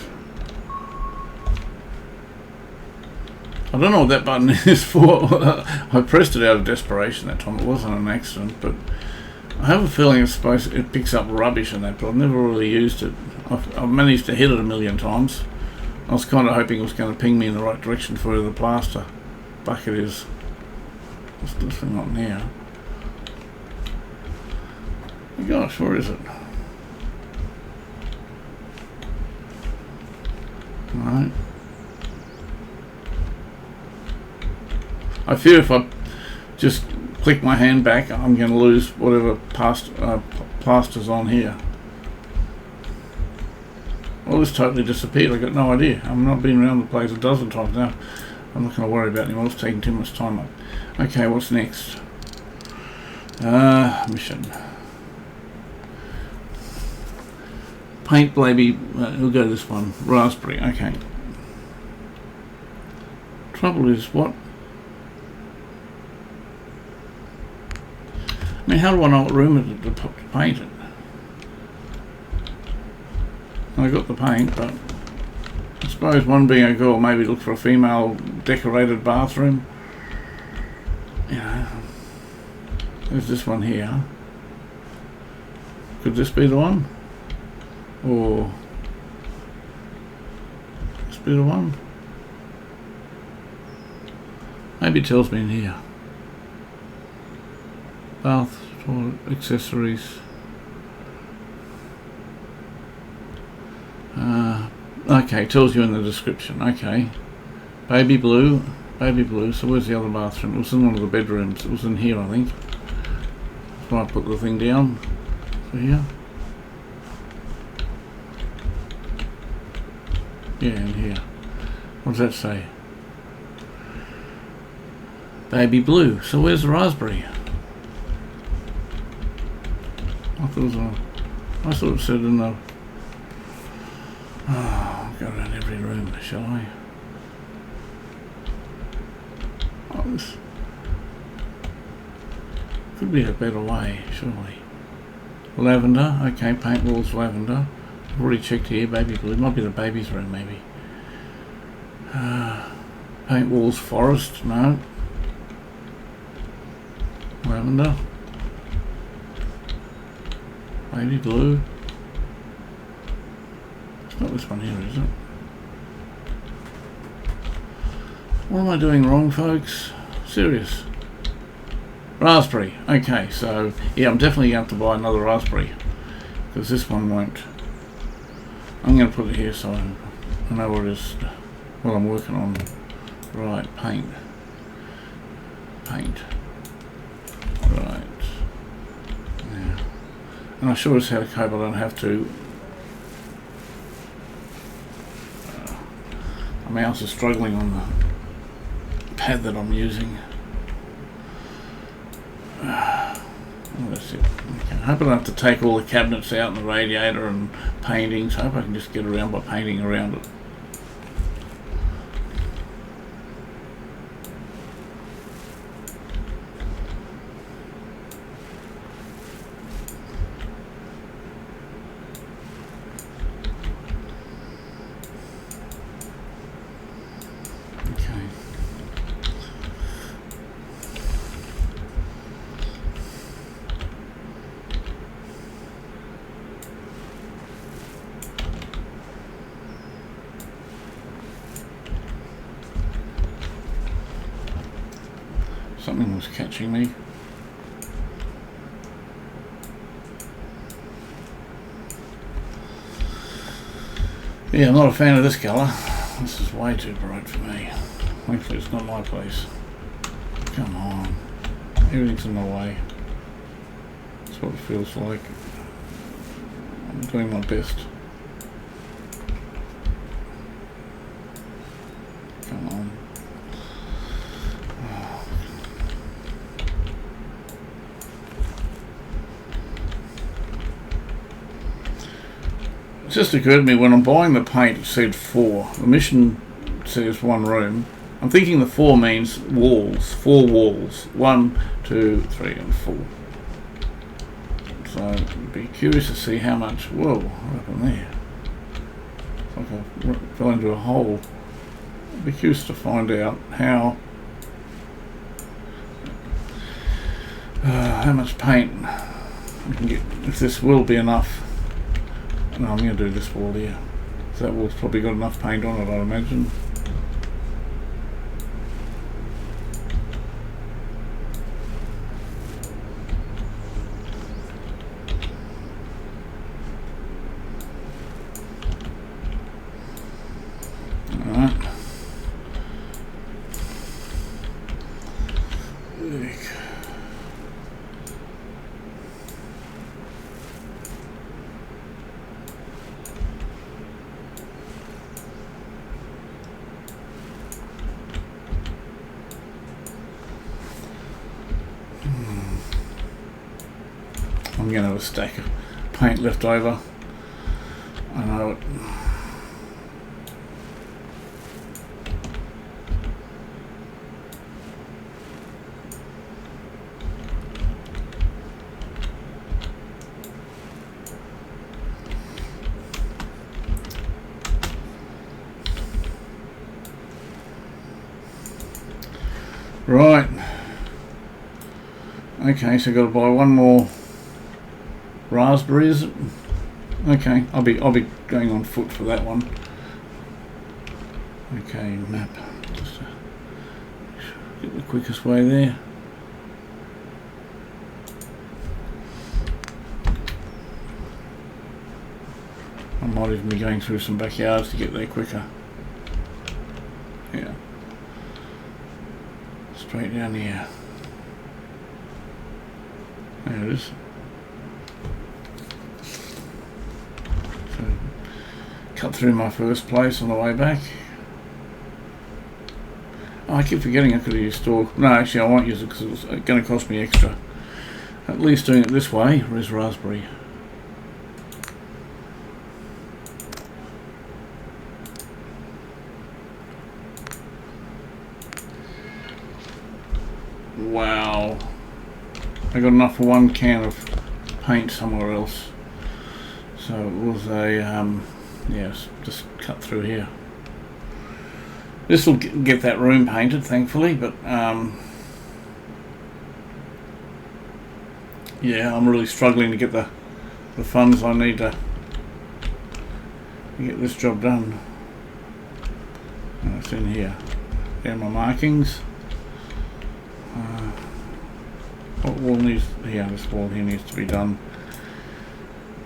I don't know what that button is for. I pressed it out of desperation that time. It wasn't an accident, but I have a feeling it picks up rubbish and that, but I've never really used it. I've managed to hit it a million times. I was kind of hoping it was going to ping me in the right direction for where the plaster bucket is. What's this thing on now? Oh gosh, where is it? Alright. I fear if I just click my hand back, I'm going to lose whatever plaster's on here. Well, this totally disappeared. I got no idea. I've not been around the place a dozen times now. I'm not going to worry about it anymore. It's taking too much time up. Okay, what's next? Mission. Paint baby. We'll go to this one. Raspberry. Okay. Trouble is what? I mean, how do I know what room it is to paint it? I got the paint, but I suppose one being a girl, maybe look for a female decorated bathroom. You know, there's this one here. Could this be the one? Or this be the one? Maybe it tells me in here. Bath, toilet, accessories. Okay, tells you in the description. Okay, baby blue. So where's the other bathroom? It was in one of the bedrooms. It was in here, I think. So I put the thing down. So here. Yeah, in here. What does that say? Baby blue. So where's the raspberry? I thought it said in the. Oh, I'll go around every room, shall I? Oh, this could be a better way, surely. Lavender, okay, paint walls lavender. I've already checked here, baby blue. Might be the baby's room, maybe. Paint walls forest, no. Lavender. Baby blue. It's not this one here, is it? What am I doing wrong, folks? Serious. Raspberry. Okay, so yeah, I'm definitely going to have to buy another raspberry because this one won't. I'm going to put it here so I know what it is, what I'm working on. Right, paint. Right. Yeah. And I sure as hell hope I don't have to. My mouse is struggling on the pad that I'm using. Oh, that's it. Okay. I hope I don't have to take all the cabinets out and the radiator and painting, so I hope I can just get around by painting around it. Something was catching me. Yeah, I'm not a fan of this colour. This is way too bright for me. Thankfully it's not my place. Come on. Everything's in the way. That's what it feels like. I'm doing my best. Come on. It just occurred to me when I'm buying the paint, it said 4. The mission says 1 room. I'm thinking the 4 means walls, 4 walls. 1, 2, 3 and 4. So I'd be curious to see how much. Whoa, what happened there? It's like I fell into a hole. I'd be curious to find out how much paint we can get, if this will be enough. No, I'm going to do this wall here. So that wall's probably got enough paint on it, I'd imagine. Alright. I'm going to have a stack of paint left over. I know it. Right. Okay, so I've got to buy 1 more raspberry, is it? Okay, I'll be going on foot for that one. Okay, map. Just get the quickest way there. I might even be going through some backyards to get there quicker. Yeah. Straight down here. There it is. So, cut through my first place on the way back. Oh, I keep forgetting I could have used store. No, actually I won't use it because it's going to cost me extra. At least doing it this way. Where's raspberry? Wow. I got enough for 1 can of paint somewhere else. So it was a, yes, just cut through here. This will get that room painted, thankfully, but yeah, I'm really struggling to get the funds I need to get this job done. And it's in here. There are my markings. What wall needs? Yeah, this wall here needs to be done.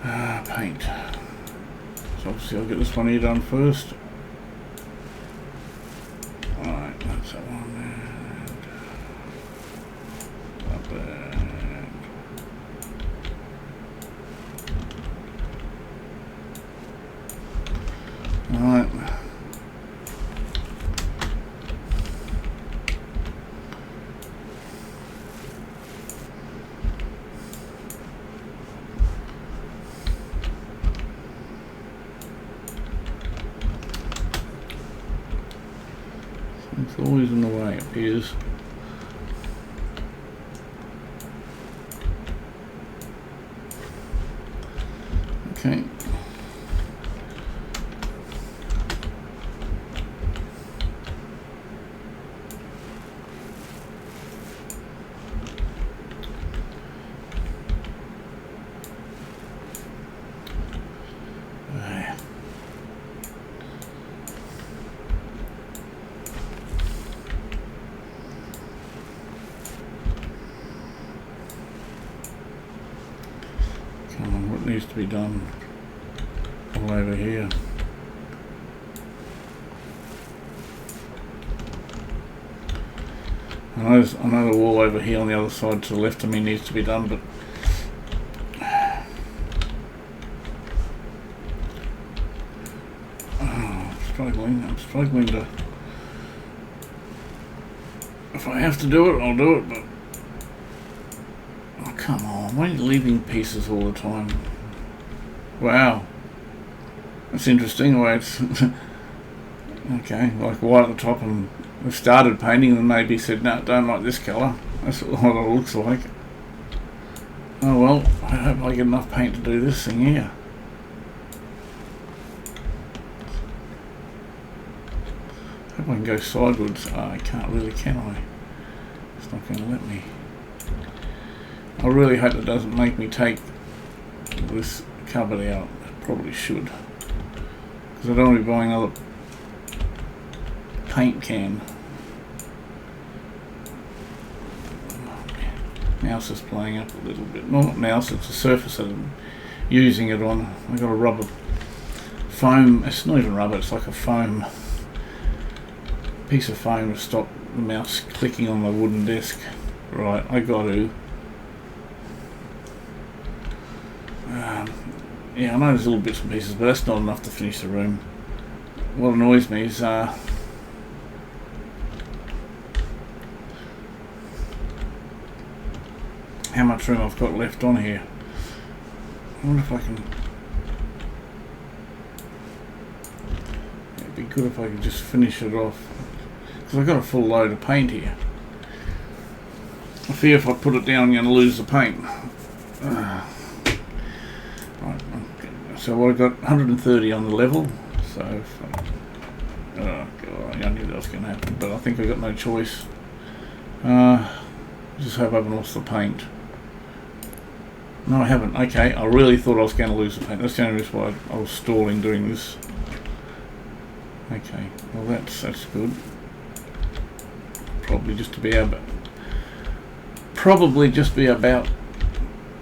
Paint. So obviously I'll get this one here done first. Alright, that's that one. And up there. Alright. It's always in the way, it appears. Okay. needs to be done all over here. I know the wall over here on the other side to the left of me needs to be done, but I'm struggling to. If I have to do it, I'll do it, but oh, come on, why are you leaving pieces all the time? Wow, that's interesting the way it's okay, like white at the top, and we started painting and maybe said, no, don't like this colour. That's what it looks like. Oh well, I hope I get enough paint to do this thing here. I hope I can go sideways. Oh, I can't really, can I? It's not going to let me. I really hope it doesn't make me take this cupboard out. It probably should. Because I don't want to be buying another paint can. Mouse is playing up a little bit. Not mouse, it's a surface that I'm using it on. I've got a rubber foam. It's not even rubber, it's like a foam piece of foam to stop the mouse clicking on the wooden desk. Right, I got to. Yeah, I know there's little bits and pieces, but that's not enough to finish the room. What annoys me is how much room I've got left on here. I wonder if I can. It'd be good if I could just finish it off, because I've got a full load of paint here. I fear if I put it down I'm going to lose the paint. Right, so I've got 130 on the level, so if oh God, I knew that was going to happen, but I think I've got no choice. Just hope I haven't lost the paint. No, I haven't. Okay, I really thought I was going to lose the paint. That's the only reason why I was stalling doing this. Okay, well that's good. Probably just be about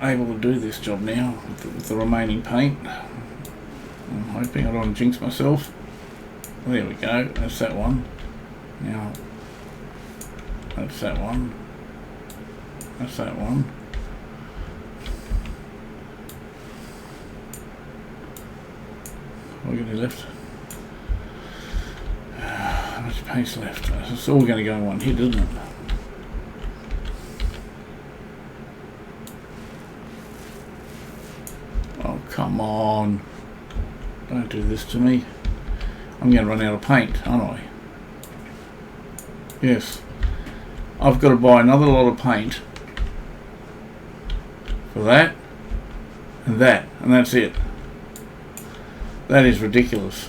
able to do this job now with the remaining paint. I'm hoping I don't want to jinx myself. There we go. That's that one. Now that's that one. That's that one. What have we got any left? How much paint's left? It's all going to go in one hit, isn't it? Oh, come on. Don't do this to me. I'm going to run out of paint, aren't I? Yes. I've got to buy another lot of paint for that, and that's it. That is ridiculous.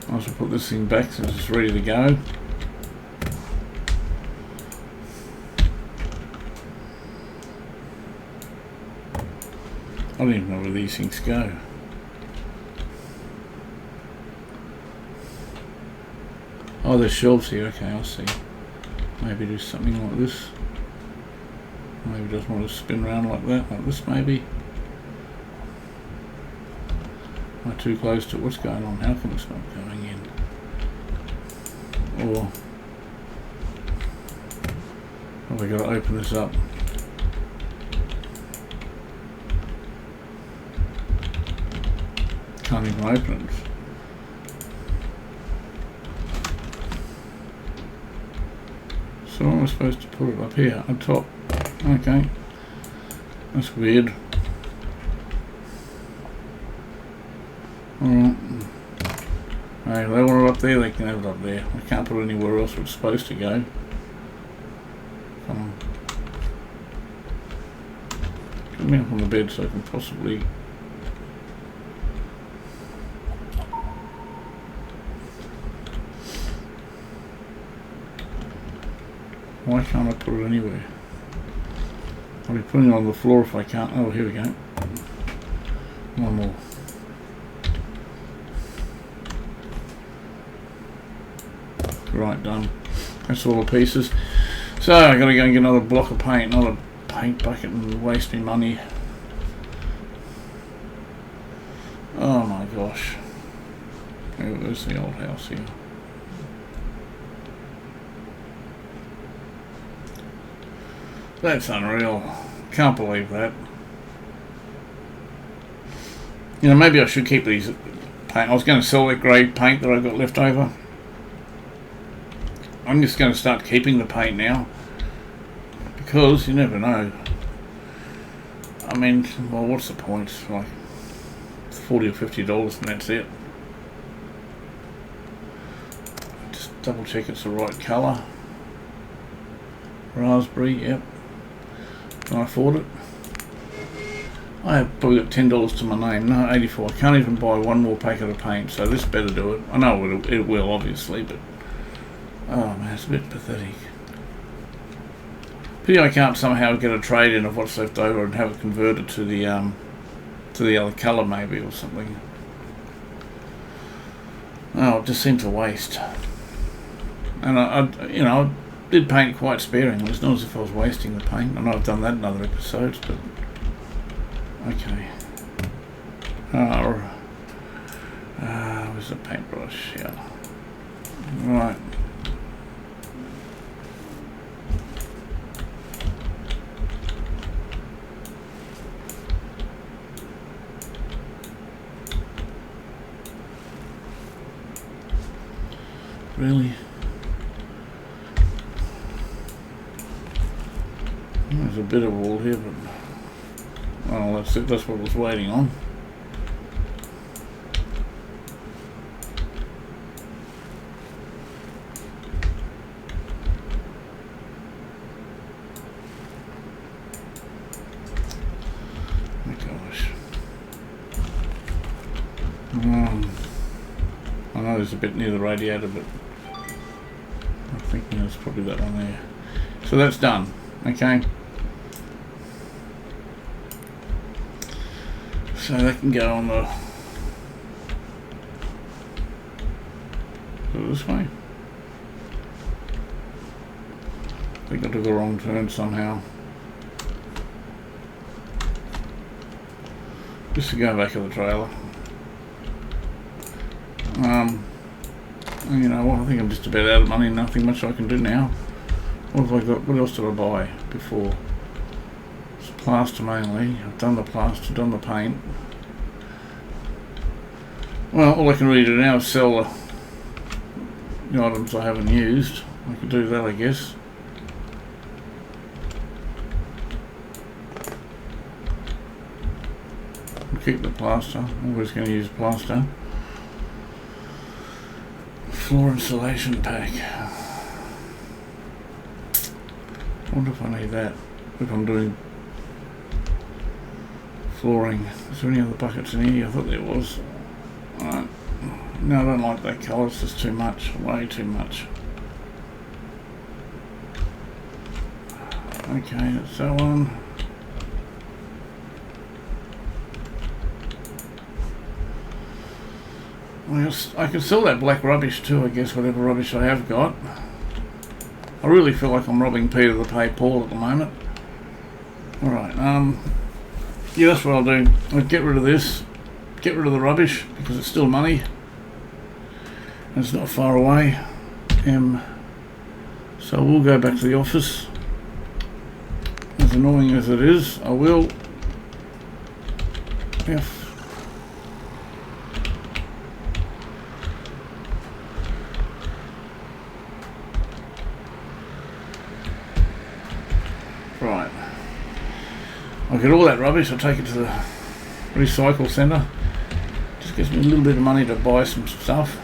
I'll just put this thing back so it's ready to go. I don't even know where these things go. Oh, there's shelves here. Okay, I see. Maybe do something like this. Maybe it doesn't want to spin around like that, like this maybe. Am I too close to it? What's going on? How come it's not going in? Or have I got to open this up? Can't even open it. So am I supposed to put it up here, on top? Okay. That's weird. Alright. Hey, if they want it up there, they can have it up there. I can't put it anywhere else where it's supposed to go. Come on. Get me up on the bed so I can possibly... Why can't I put it anywhere? I'll be putting it on the floor if I can't. Oh, here we go. One more. Right, done. That's all the pieces. So I've got to go and get another block of paint, not a paint bucket and waste me money. Oh my gosh. There's the old house here. That's unreal. Can't believe that. You know, maybe I should keep these paint. I was going to sell that grey paint that I got left over. I'm just going to start keeping the paint now, because you never know. I mean, well, what's the point? Like $40 or $50 and that's it. Just double check it's the right colour. Raspberry, yep. Can I afford it? I have probably got $10 to my name. No, 84. I can't even buy one more packet of paint, so this better do it. I know it will, obviously, but oh man, it's a bit pathetic. Pity I can't somehow get a trade in of what's left over and have it converted to the other colour maybe or something. Oh, it just seems a waste. And I you know, I did paint quite sparingly. It's not as if I was wasting the paint. I know I've done that in other episodes, but okay. Where's the paintbrush? Yeah. Right. Really? There's a bit of wall here, but well, that's it. That's what I was waiting on. Oh gosh. I know there's a bit near the radiator, but I think there's probably that one there. So that's done. Okay. So that can go on the this way. I think I took a wrong turn somehow. Just to go back of the trailer. You know what? I think I'm just about out of money. Nothing much I can do now. What have I got? What else did I buy before? It's plaster mainly. I've done the plaster, done the paint. Well, all I can really do now is sell the items I haven't used. I could do that, I guess. Keep the plaster. I'm always going to use plaster. Floor insulation pack. I wonder if I need that if I'm doing flooring. Is there any other buckets in here? I thought there was. Alright. No, I don't like that colour. It's just too much. Way too much. Okay, that's that one. I can sell that black rubbish too, I guess, whatever rubbish I have got. I really feel like I'm robbing Peter to pay Paul at the moment. Alright, yeah, that's what I'll do. I'll get rid of this, get rid of the rubbish, because it's still money. And it's not far away. So we'll go back to the office. As annoying as it is, I will. Yes. Right. I'll get all that rubbish, I'll take it to the recycle centre. Just gives me a little bit of money to buy some stuff.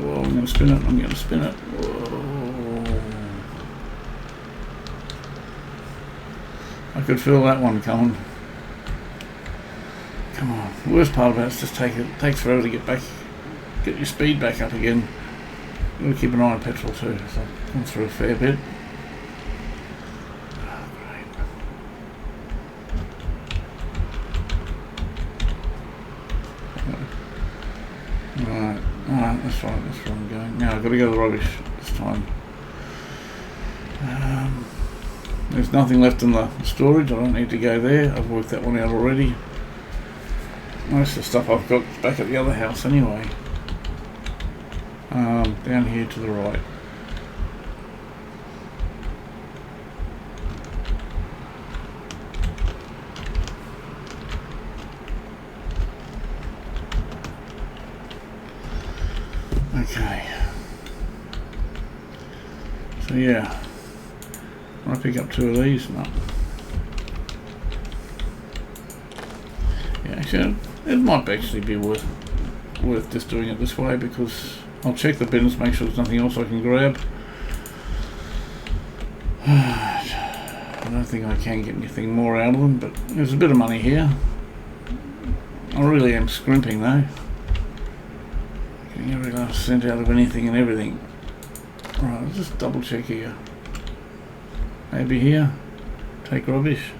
Oh, I'm going to spin it, I'm going to spin it. Whoa. I could feel that one coming. Come on. The worst part about it is just it takes forever to get your speed back up again. You've got to keep an eye on petrol too. So. Gone through a fair bit. Alright, that's right, that's where I'm going. Now I've got to go to the rubbish this time. There's nothing left in the storage, I don't need to go there. I've worked that one out already. Most of the stuff I've got back at the other house anyway. Down here to the right. Okay. So yeah. I pick up 2 of these? No. Yeah, actually, it might actually be worth just doing it this way, because I'll check the bins, make sure there's nothing else I can grab. I don't think I can get anything more out of them, but there's a bit of money here. I really am scrimping though. Getting every last cent out of anything and everything. Right, let's just double check here. Maybe here, take rubbish.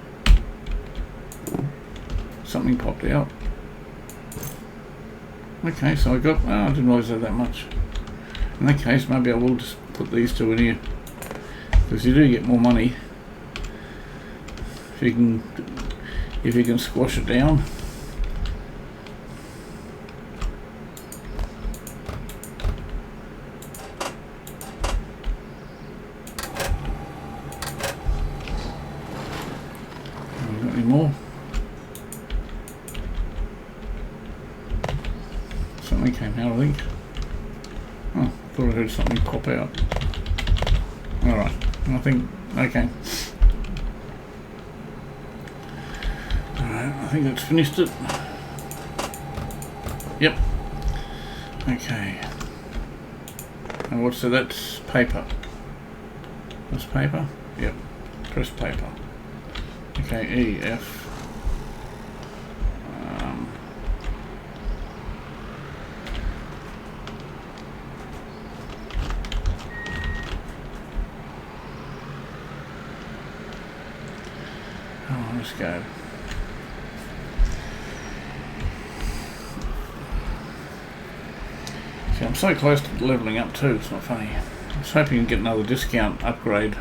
Something popped out. Okay, so I got, I didn't realise I had that much. In that case, maybe I will just put these 2 in here, because you do get more money if you can squash it down. More. Something came out, I think. Oh, I thought I heard something pop out. Alright, nothing. Okay. Alright, I think that's finished it. Yep. Okay. And what's that? That's paper. That's paper? Yep. Pressed paper. Okay, E, F. Oh, let's go. See, I'm so close to leveling up too, it's not funny. I was hoping to get another discount upgrade.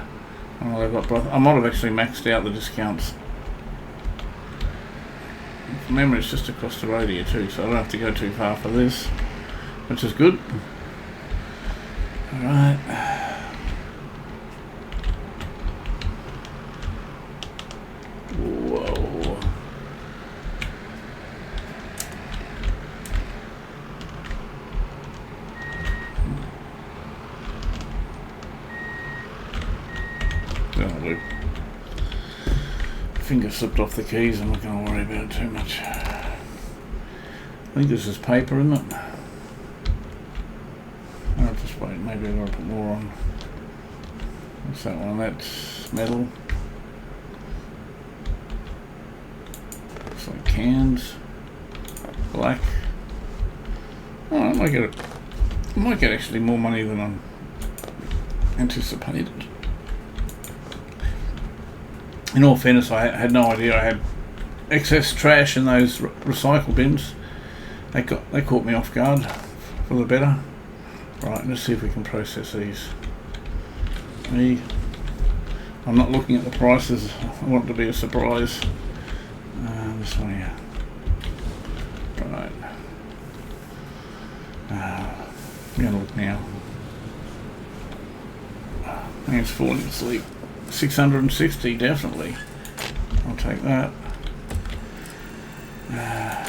Oh, I might have actually maxed out the discounts. From memory, it's just across the road here too, so I don't have to go too far for this, which is good. Alright. Whoa. That'll do. Finger slipped off the keys, I'm not going to worry about it too much. I think this is paper, isn't it? I'll just wait, maybe I've got to put more on. What's that one? That's metal. Looks like cans. Black. Oh, I might get actually more money than I'm anticipated. In all fairness, I had no idea I had excess trash in those recycle bins. They caught me off guard for the better. Right, let's see if we can process these. I'm not looking at the prices. I want it to be a surprise. This one here. Right. I'm going to look now. I think it's falling asleep. 660, definitely. I'll take that. I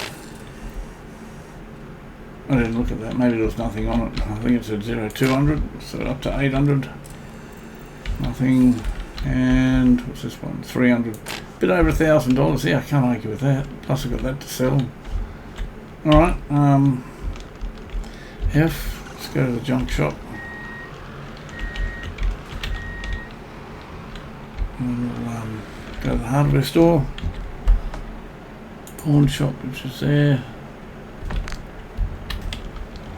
didn't look at that. Maybe there was nothing on it. I think it's at 200, so up to 800. Nothing. And what's this one? 300. Bit over $1,000. Yeah, I can't argue with that. Plus I've got that to sell. Alright. F. Let's go to the junk shop. And we'll go to the hardware store. Pawn shop, which is there.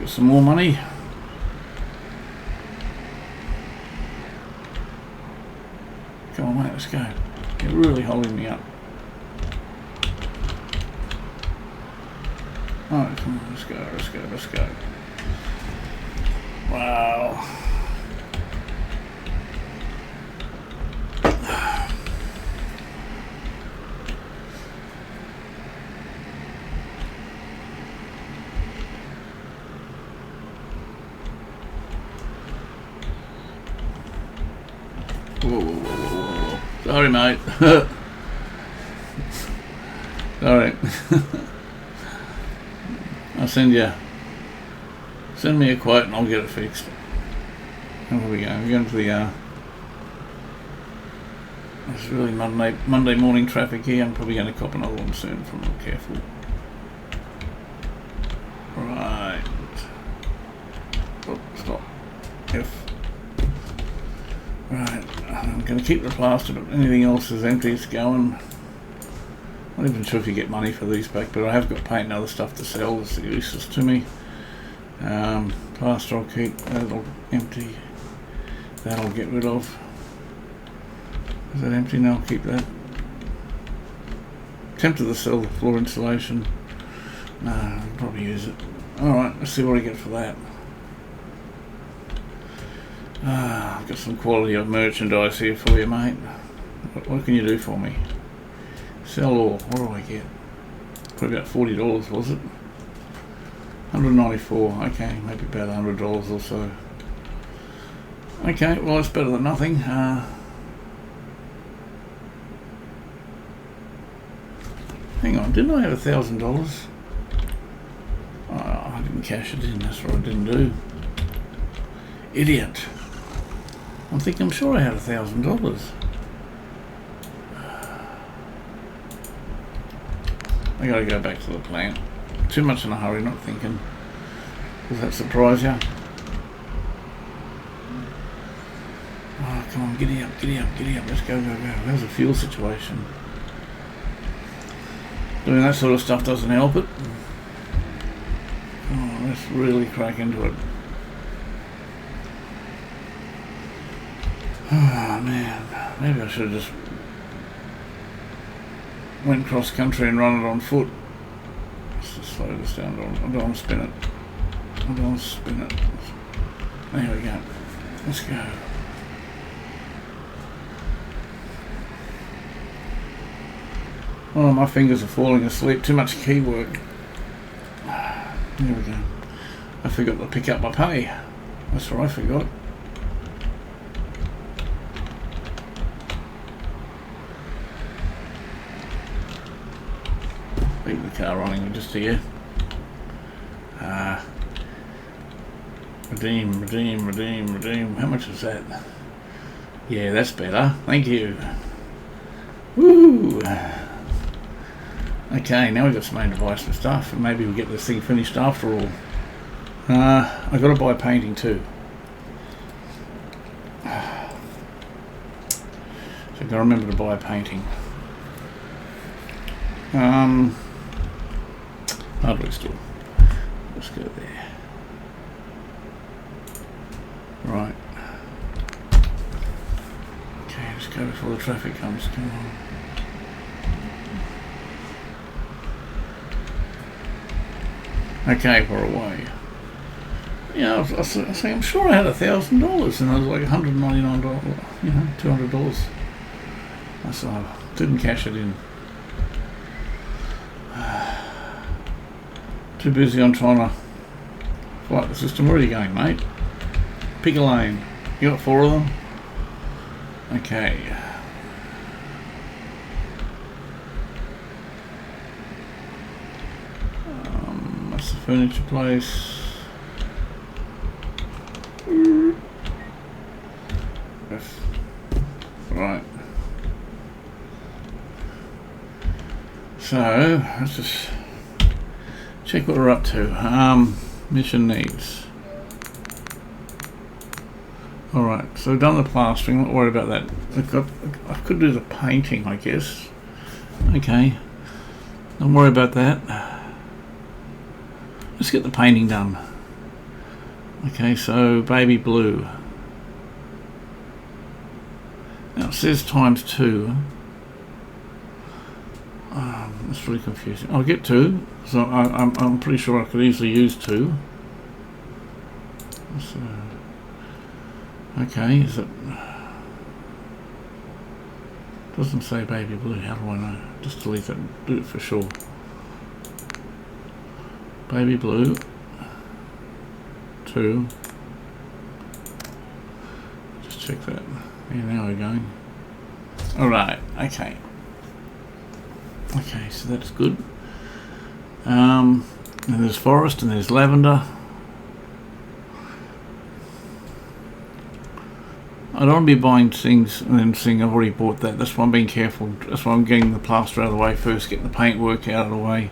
Get some more money. Come on, mate, let's go. You're really holding me up. Alright, come on, let's go, let's go, let's go. Wow. Whoa. Sorry, mate. Sorry. I'll send me a quote and I'll get it fixed. Where we go? We're going to the it's really Monday morning traffic here. I'm probably going to cop another one soon if I'm not careful. Right. Oh, stop. F. Right. I'm going to keep the plaster, but anything else is empty. It's going. I'm not even sure if you get money for these back, but I have got paint and other stuff to sell. It's useless to me. Plaster I'll keep. That'll empty. That'll get rid of. Is that empty? No, I'll keep that. Tempted to sell the floor insulation. No, I'll probably use it. Alright, let's see what I get for that. I've got some quality of merchandise here for you, mate. What can you do for me? Sell all. What do I get? Probably about $40, was it? $194. Okay, maybe about $100 or so. Okay, well, it's better than nothing. Hang on, didn't I have $1,000? Oh, I didn't cash it in. That's what I didn't do. Idiot. I'm sure I had $1,000. I gotta go back to the plant. Too much in a hurry, not thinking. Does that surprise you? Oh, come on, giddy up. Let's go. How's the fuel situation? Doing that sort of stuff doesn't help it. Oh, let's really crack into it. Oh man, maybe I should have just went cross country and run it on foot. Let's just slow this down. I don't want to spin it. There we go. Let's go. Oh, my fingers are falling asleep. Too much key work. There we go. I forgot to pick up my pay. That's what I forgot. Leave the car running just here. Redeem. How much was that? Yeah, that's better. Thank you. Woo! Okay, now we've got some main device and stuff, and maybe we'll get this thing finished after all. I've got to buy painting too. So I've got to remember to buy painting. Hardware store. Let's go there. Right. Okay, let's go before the traffic comes. Come on. Okay, we're away. Yeah, I was saying, I'm sure I had $1,000, and I was like $199, $200. So I didn't cash it in. Too busy on trying to fight the system. Where are you going, mate? Pick a lane. You got 4 of them? Okay. That's the furniture place. Right. So let's just check what we're up to. Mission needs. Alright, so we've done the plastering, not worried about that. I could do the painting, I guess. Okay. Don't worry about that. Let's get the painting done. Okay, so baby blue. Now it says times 2. It's really confusing. I'll get 2, so I'm pretty sure I could easily use 2. So, okay, is it? Doesn't say baby blue. How do I know? Just delete it. Do it for sure. Baby blue. 2. Just check that. Yeah, now we're going. Alright, okay. Okay, so that's good. And there's forest and there's lavender. I don't want to be buying things and then saying I've already bought that. That's why I'm being careful. That's why I'm getting the plaster out of the way first, getting the paint work out of the way.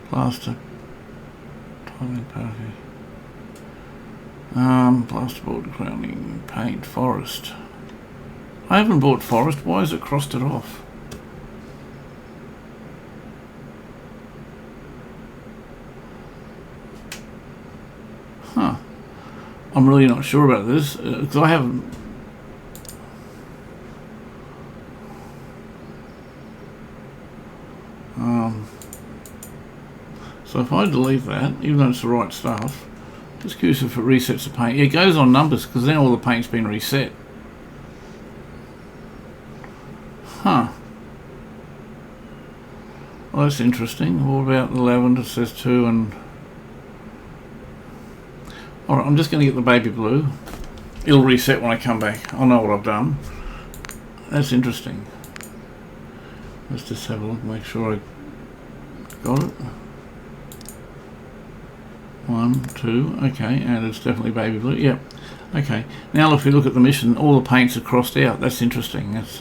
Plaster. Tiling party. Plasterboard, crowning, paint, forest. I haven't bought forest. Why has it crossed it off? Huh. I'm really not sure about this because I haven't. So if I delete that, even though it's the right stuff, just curious if it resets the paint. Yeah, it goes on numbers because now all the paint's been reset. Huh. Well, that's interesting. What about the lavender? It says 2 and... Alright, I'm just going to get the baby blue. It'll reset when I come back. I'll know what I've done. That's interesting. Let's just have a look, make sure I got it. 1, 2, okay, and it's definitely baby blue. Yep. Okay. Now if we look at the mission, all the paints are crossed out. That's interesting. That's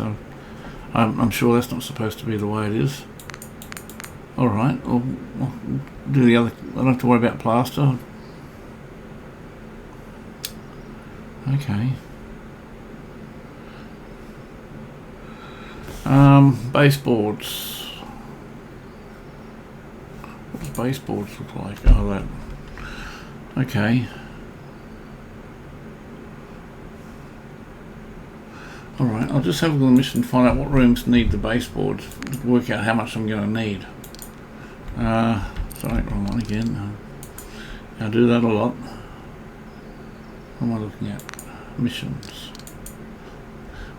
I'm sure that's not supposed to be the way it is. Alright, I'll do the other. I don't have to worry about plaster. Okay. Baseboards. What does baseboards look like? Oh, that. Okay. Alright, I'll just have a look at the mission and find out what rooms need the baseboards, work out how much I'm going to need. Sorry, wrong one again. I do that a lot. What am I looking at? Missions.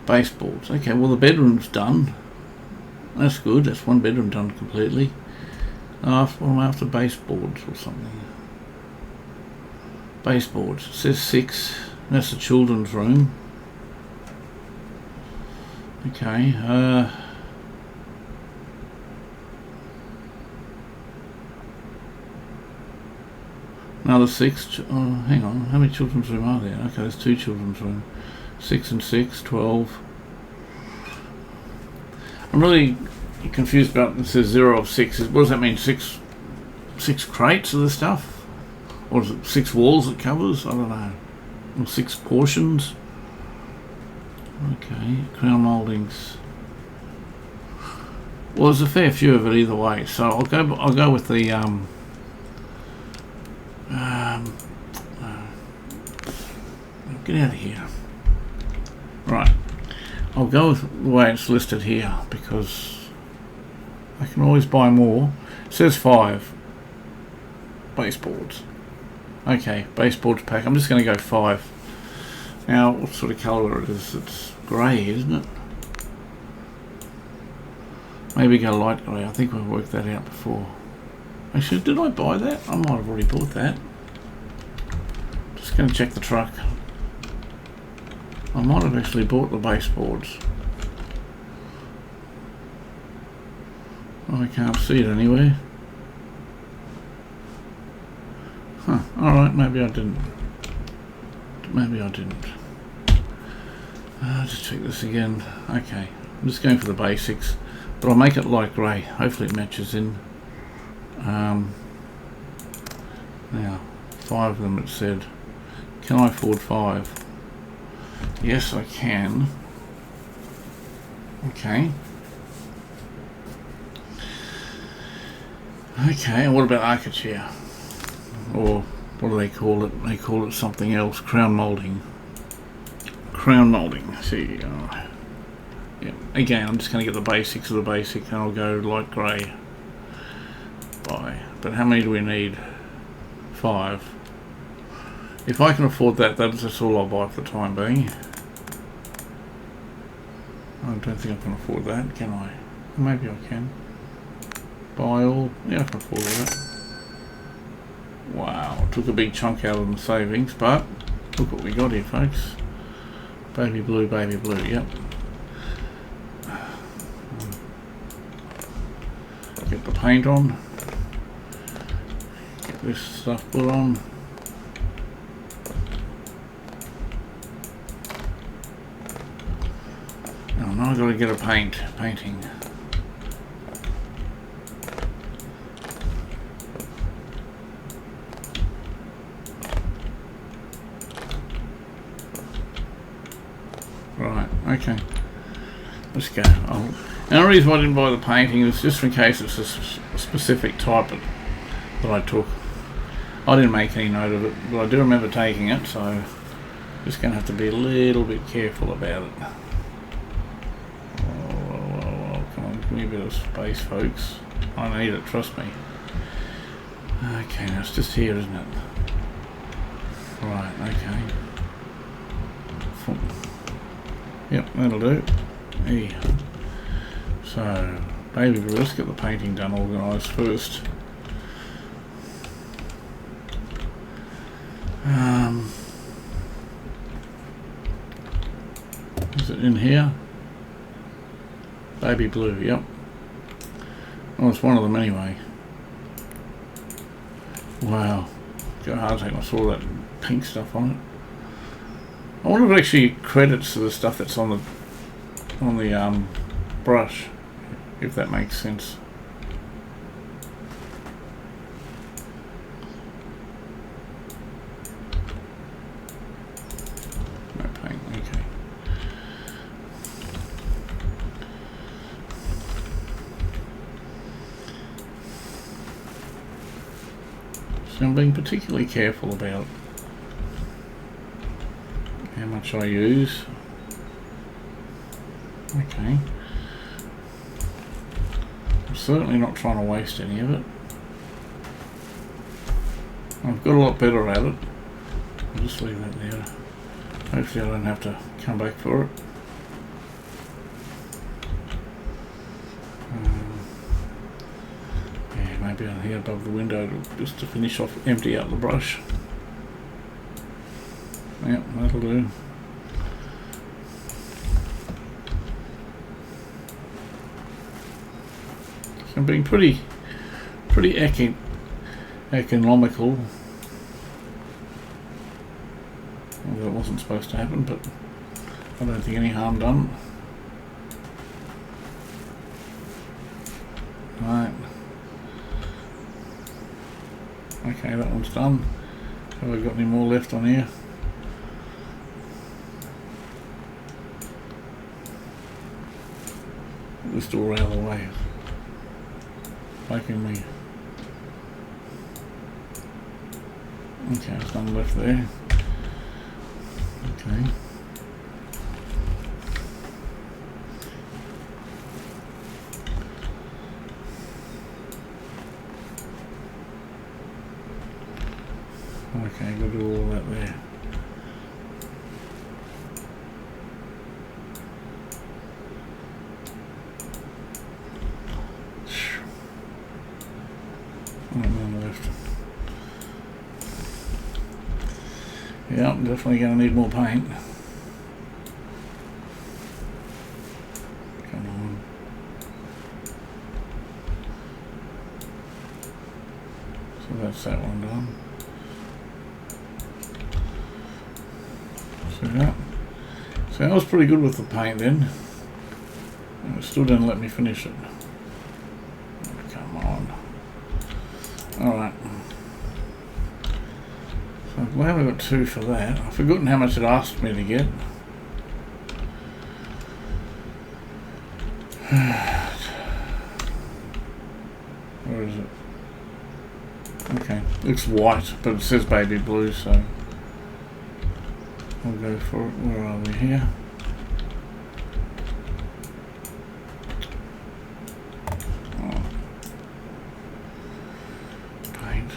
Baseboards. Okay, well the bedroom's done. That's good, that's one bedroom done completely. Well, I'm after baseboards or something. Baseboards. It says 6. That's the children's room. Okay. Another 6. Oh, hang on. How many children's room are there? Okay, there's 2 children's room. 6 and 6, 12. I'm really confused about it. Says 0 of 6. What does that mean? 6 crates of the stuff? Or is it 6 walls it covers? I don't know. Or 6 portions? Okay, crown mouldings. Well, there's a fair few of it either way, so I'll go with the get out of here. Right, I'll go with the way it's listed here because I can always buy more. It says 5 baseboards. Okay, baseboards pack. I'm just going to go 5. Now, what sort of colour it is? It's grey, isn't it? Maybe go light grey. I think we've worked that out before. Actually, did I buy that? I might have already bought that. Just going to check the truck. I might have actually bought the baseboards. Oh, I can't see it anywhere. Huh, alright, maybe I didn't. Maybe I didn't. Just check this again. Okay, I'm just going for the basics, but I'll make it light grey. Hopefully it matches in. Now, 5 of them it said. Can I afford 5? Yes, I can. Okay. Okay, and what about architrav? Or what do they call it? They call it something else. Crown moulding. crown moulding. See, yeah. Again, I'm just going to get the basics of the basic, and I'll go light grey. But how many do we need? 5. If I can afford that, that's all I'll buy for the time being. I don't think I can afford that, can I? Maybe I can. Buy all. Yeah, I can afford all that. Wow, took a big chunk out of the savings, but look what we got here, folks. Baby blue, yep. Get the paint on. Get this stuff put on. Oh, now I've got to get a painting. Right, okay. Let's go. And the reason why I didn't buy the painting is just in case it's a specific type that I took. I didn't make any note of it, but I do remember taking it, so just going to have to be a little bit careful about it. Oh, come on, give me a bit of space, folks. I need it, trust me. Okay, now it's just here, isn't it? Right, okay. Yep, that'll do. Hey. So, baby, let's get the painting done, organised first. Is it in here? Baby blue, yep. Oh, it's one of them anyway. Wow. Go hard when I saw that pink stuff on it. I wonder if it actually credits to the stuff that's on the brush, if that makes sense. No paint, okay. So I'm being particularly careful about how much I use. Okay. I'm certainly not trying to waste any of it. I've got a lot better at it. I'll just leave that there. Hopefully I don't have to come back for it. Yeah, maybe on here above the window just to finish off, empty out the brush. Yep, that'll do. So I'm being pretty economical. Well, that wasn't supposed to happen, but I don't think any harm done. Right. Okay, that one's done. Have I got any more left on here? Just all out of the way. Making me. Okay, there's none left there. Okay. Okay, got to do all that there. None left. Yeah, I'm definitely going to need more paint. Come on. So that's that one done. So that. So I was pretty good with the paint then. It still didn't let me finish it. Oh, come on. Alright. So I'm glad I got 2 for that. I've forgotten how much it asked me to get. Where is it? Okay. Looks white, but it says baby blue, so. We'll go for it. Where are we here? Oh. Paint.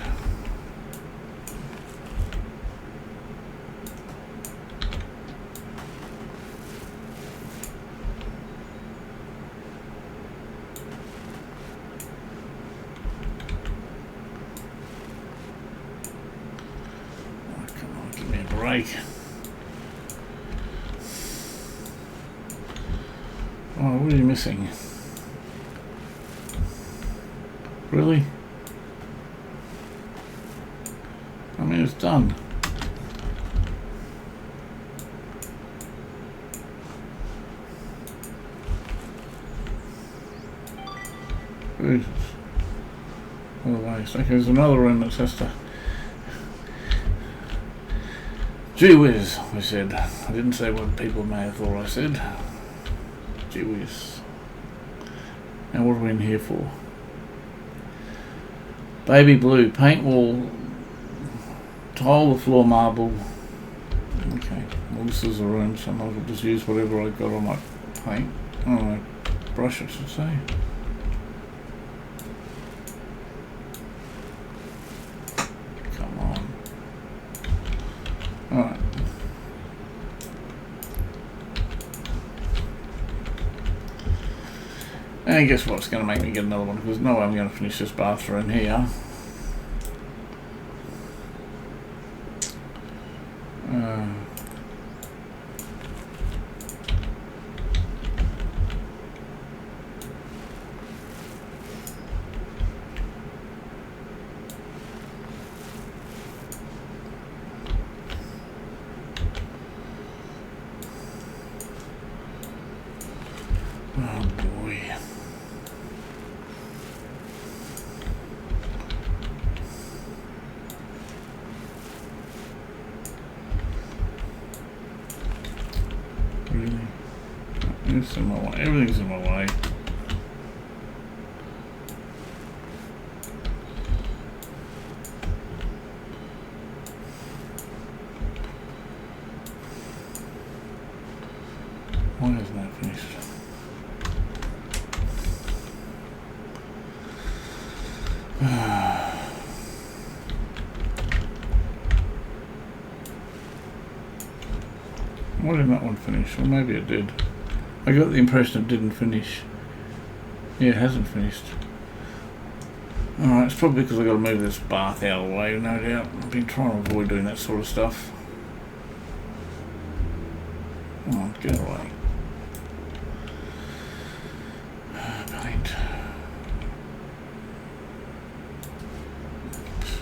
Oh, come on, give me a break. Oh, what are you missing? Really? I mean, it's done. Jesus. What a waste. Okay, there's another room that has to... Gee whiz, I said. I didn't say what people may have thought I said. Gee whiz. Now what are we in here for? Baby blue, paint wall, tile the floor marble. Okay, well this is a room, so I might as well just use whatever I got on my paint. On my brush, I should say. Come on. Alright. And guess what? It's going to make me get another one, because no way I'm going to finish this bathroom here. Oh boy. Really? It's in my way. Everything's in my way. Why isn't that finished? Why didn't that one finish? Well, maybe it did. I got the impression it didn't finish. Yeah, it hasn't finished. Alright, it's probably because I've got to move this bath out of the way, no doubt. I've been trying to avoid doing that sort of stuff. Oh, get away. Paint.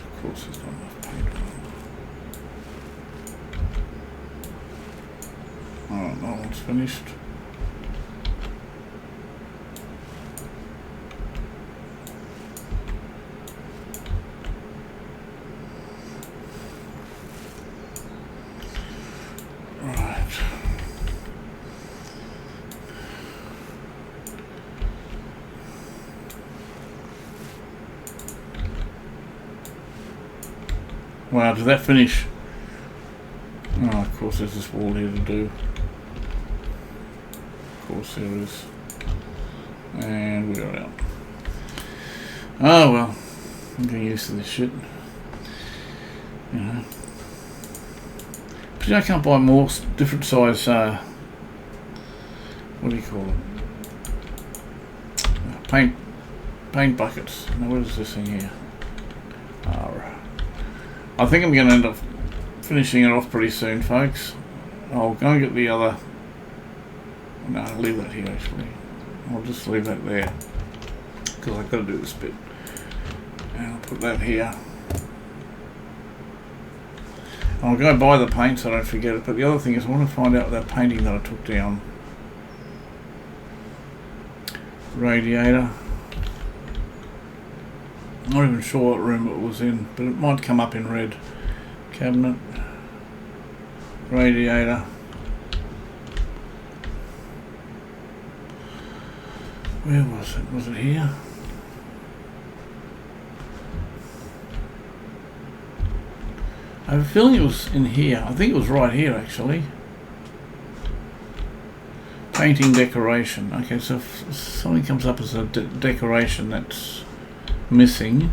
Of course there's not enough paint on. Alright, that one's finished. Wow, did that finish? Oh, of course there's this wall here to do. Of course there is. And we're out. Oh well, I'm getting used to this shit. You know. But you know, I can't buy more different size, what do you call them? Paint buckets. Now what is this thing here? I think I'm going to end up finishing it off pretty soon, folks. I'll go and get the other... No, I'll leave that here actually. I'll just leave that there, because I've got to do this bit. And I'll put that here. I'll go buy the paint so I don't forget it, but the other thing is I want to find out that painting that I took down. Radiator. I'm not even sure what room it was in, but it might come up in red. Cabinet. Radiator. Where was it? Was it here? I have a feeling it was in here. I think it was right here actually. Painting decoration. Okay, so if something comes up as a decoration that's missing.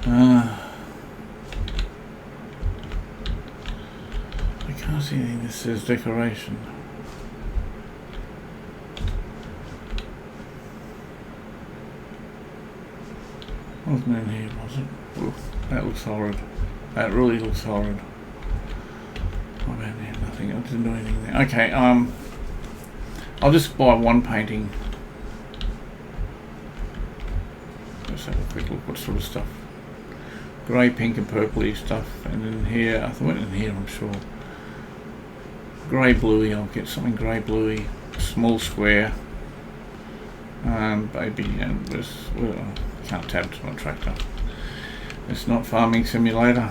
I can't see anything that says decoration. Wasn't in here, was it? Ooh, that looks horrid. That really looks horrid. What about there? Nothing. I didn't do anything there. Okay, I'll just buy one painting. Let's have a quick look what sort of stuff. Grey, pink and purpley stuff. And in here, I went in here, I'm sure. Grey bluey, I'll get something grey bluey. Small square. Baby, and this, well, I can't tab to my tractor. It's not farming simulator.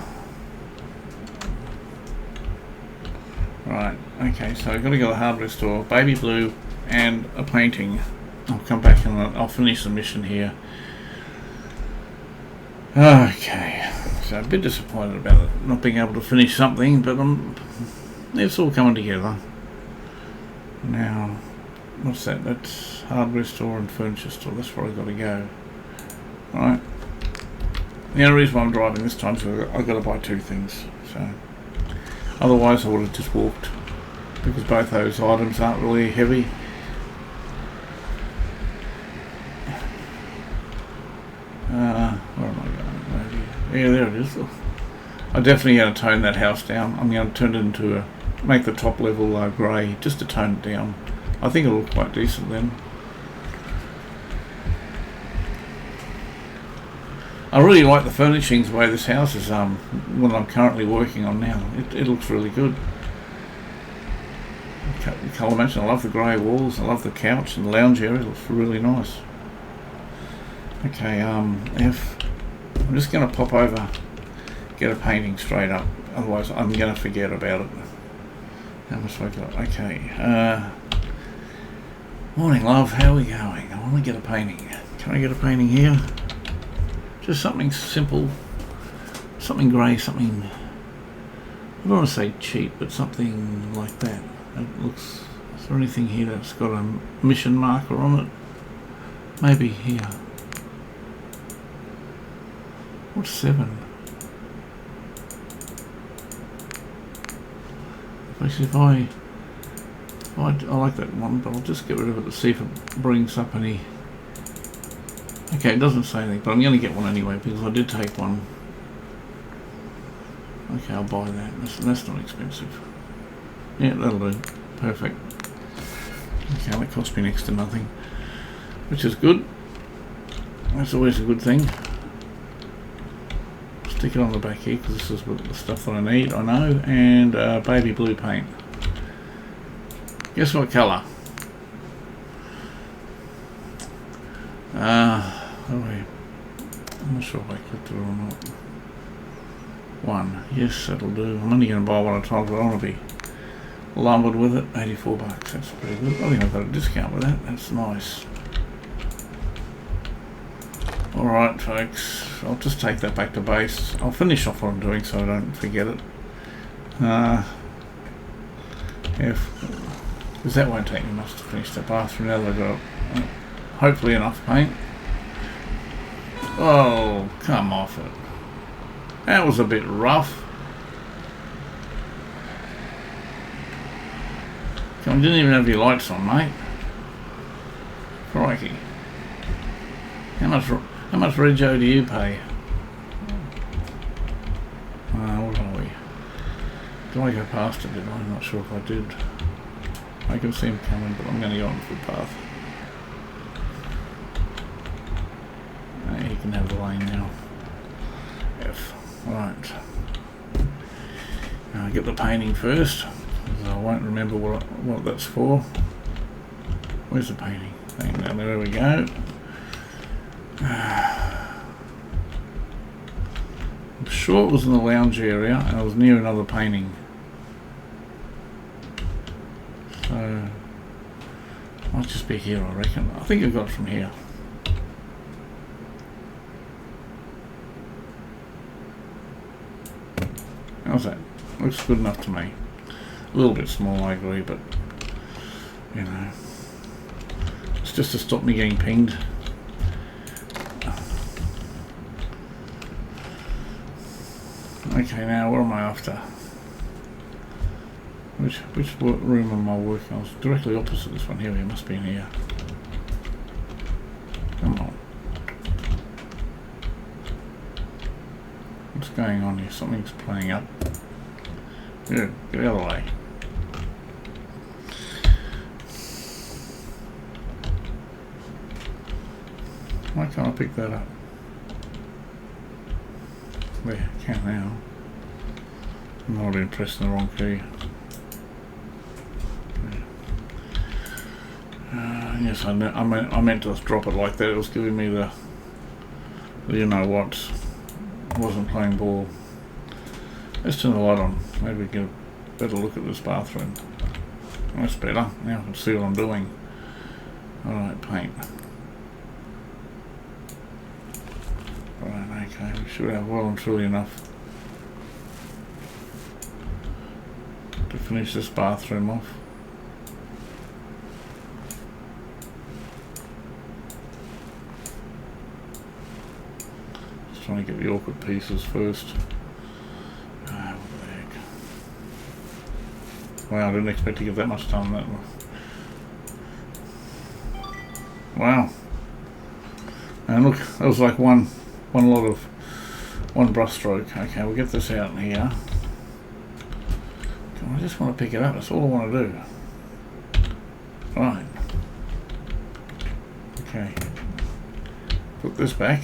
Right, okay, so I've got to go to the hardware store, baby blue and a painting. I'll come back and I'll finish the mission here. Okay, so a bit disappointed about it, not being able to finish something, but it's all coming together. Now, what's that? That's hardware store and furniture store, that's where I've got to go. Right. The only reason why I'm driving this time is I've got to buy two things, so otherwise I would have just walked, because both those items aren't really heavy. Where am I going? Maybe. Yeah, there it is. I'm definitely going to tone that house down. I'm going to turn it into make the top level grey, just to tone it down. I think it'll look quite decent then. I really like the furnishings the way this house is, what I'm currently working on now. It looks really good. The colour match, I love the grey walls, I love the couch and the lounge area, it looks really nice. Okay, I'm just going to pop over, get a painting straight up, otherwise I'm going to forget about it. How much have I got? Okay, morning love, how are we going? I want to get a painting. Can I get a painting here? Just something simple, something grey, something, I don't want to say cheap, but something like that. It looks, is there anything here that's got a mission marker on it? Maybe here. What's 7? Actually, I like that one, but I'll just get rid of it to see if it brings up any. Okay, it doesn't say anything, but I'm going to get one anyway because I did take one. Okay, I'll buy that. That's not expensive. Yeah, that'll do. Perfect. Okay, that cost me next to nothing, which is good. That's always a good thing. Stick it on the back here because this is the stuff that I need, I know. And baby blue paint. Guess what colour? I'm not sure if I clicked it or not. 1. Yes, that'll do. I'm only going to buy one at a time, but I want to be lumbered with it. 84 bucks. That's pretty good. I think I've got a discount with that. That's nice. Alright, folks. I'll just take that back to base. I'll finish off what I'm doing so I don't forget it. Because that won't take me much to finish the bathroom now that I've got hopefully enough paint. Oh, come off it. That was a bit rough. I didn't even have your lights on, mate. Crikey. How much rego do you pay? What are we? Did I go past it, did I? I'm not sure if I did. I can see him coming, but I'm going to go on the footpath. He can have the lane now. F. Right. I'll get the painting first, because I won't remember what that's for. Where's the painting? There we go. I'm sure it was in the lounge area, and it was near another painting. So, might just be here, I reckon. I think I got it from here. How's that? Looks good enough to me. A little bit small, I agree, but you know, it's just to stop me getting pinged. Okay, now what am I after? Which room am I working? I was directly opposite this one. Here, it must be in here. Come on. What's going on here? Something's playing up. Good, get out of the way. Why can't I pick that up? There, I can now. I might have been pressing the wrong key. Yes, I meant to drop it like that. It was giving me the you know what. Wasn't playing ball. Let's turn the light on. Maybe we get a better look at this bathroom. That's better. Now I can see what I'm doing. Alright, paint. Right, okay, we should have well and truly enough to finish this bathroom off. Just trying to get the awkward pieces first. What the heck. Wow, I didn't expect to get that much done that one. Wow. And look, that was like one brush stroke. Okay, we'll get this out in here. I just want to pick it up, that's all I want to do. Right. Okay. Put this back.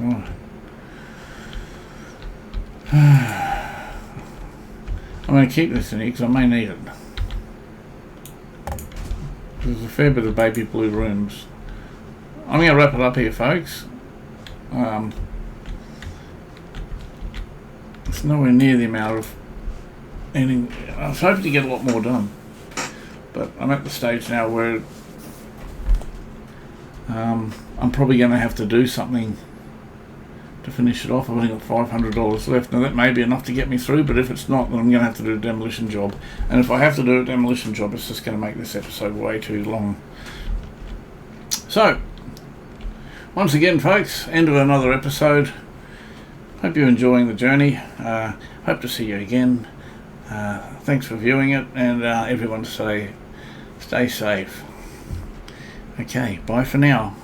Right. I'm going to keep this in here because I may need it. There's a fair bit of baby blue rooms. I'm going to wrap it up here, folks. It's nowhere near the amount of ending. I was hoping to get a lot more done, but I'm at the stage now where I'm probably going to have to do something to finish it off. I've only got $500 left. Now that may be enough to get me through, but if it's not, then I'm going to have to do a demolition job. And if I have to do a demolition job, it's just going to make this episode way too long. So, once again, folks, end of another episode. Hope you're enjoying the journey. Hope to see you again. Thanks for viewing it, and everyone stay safe. Okay, bye for now.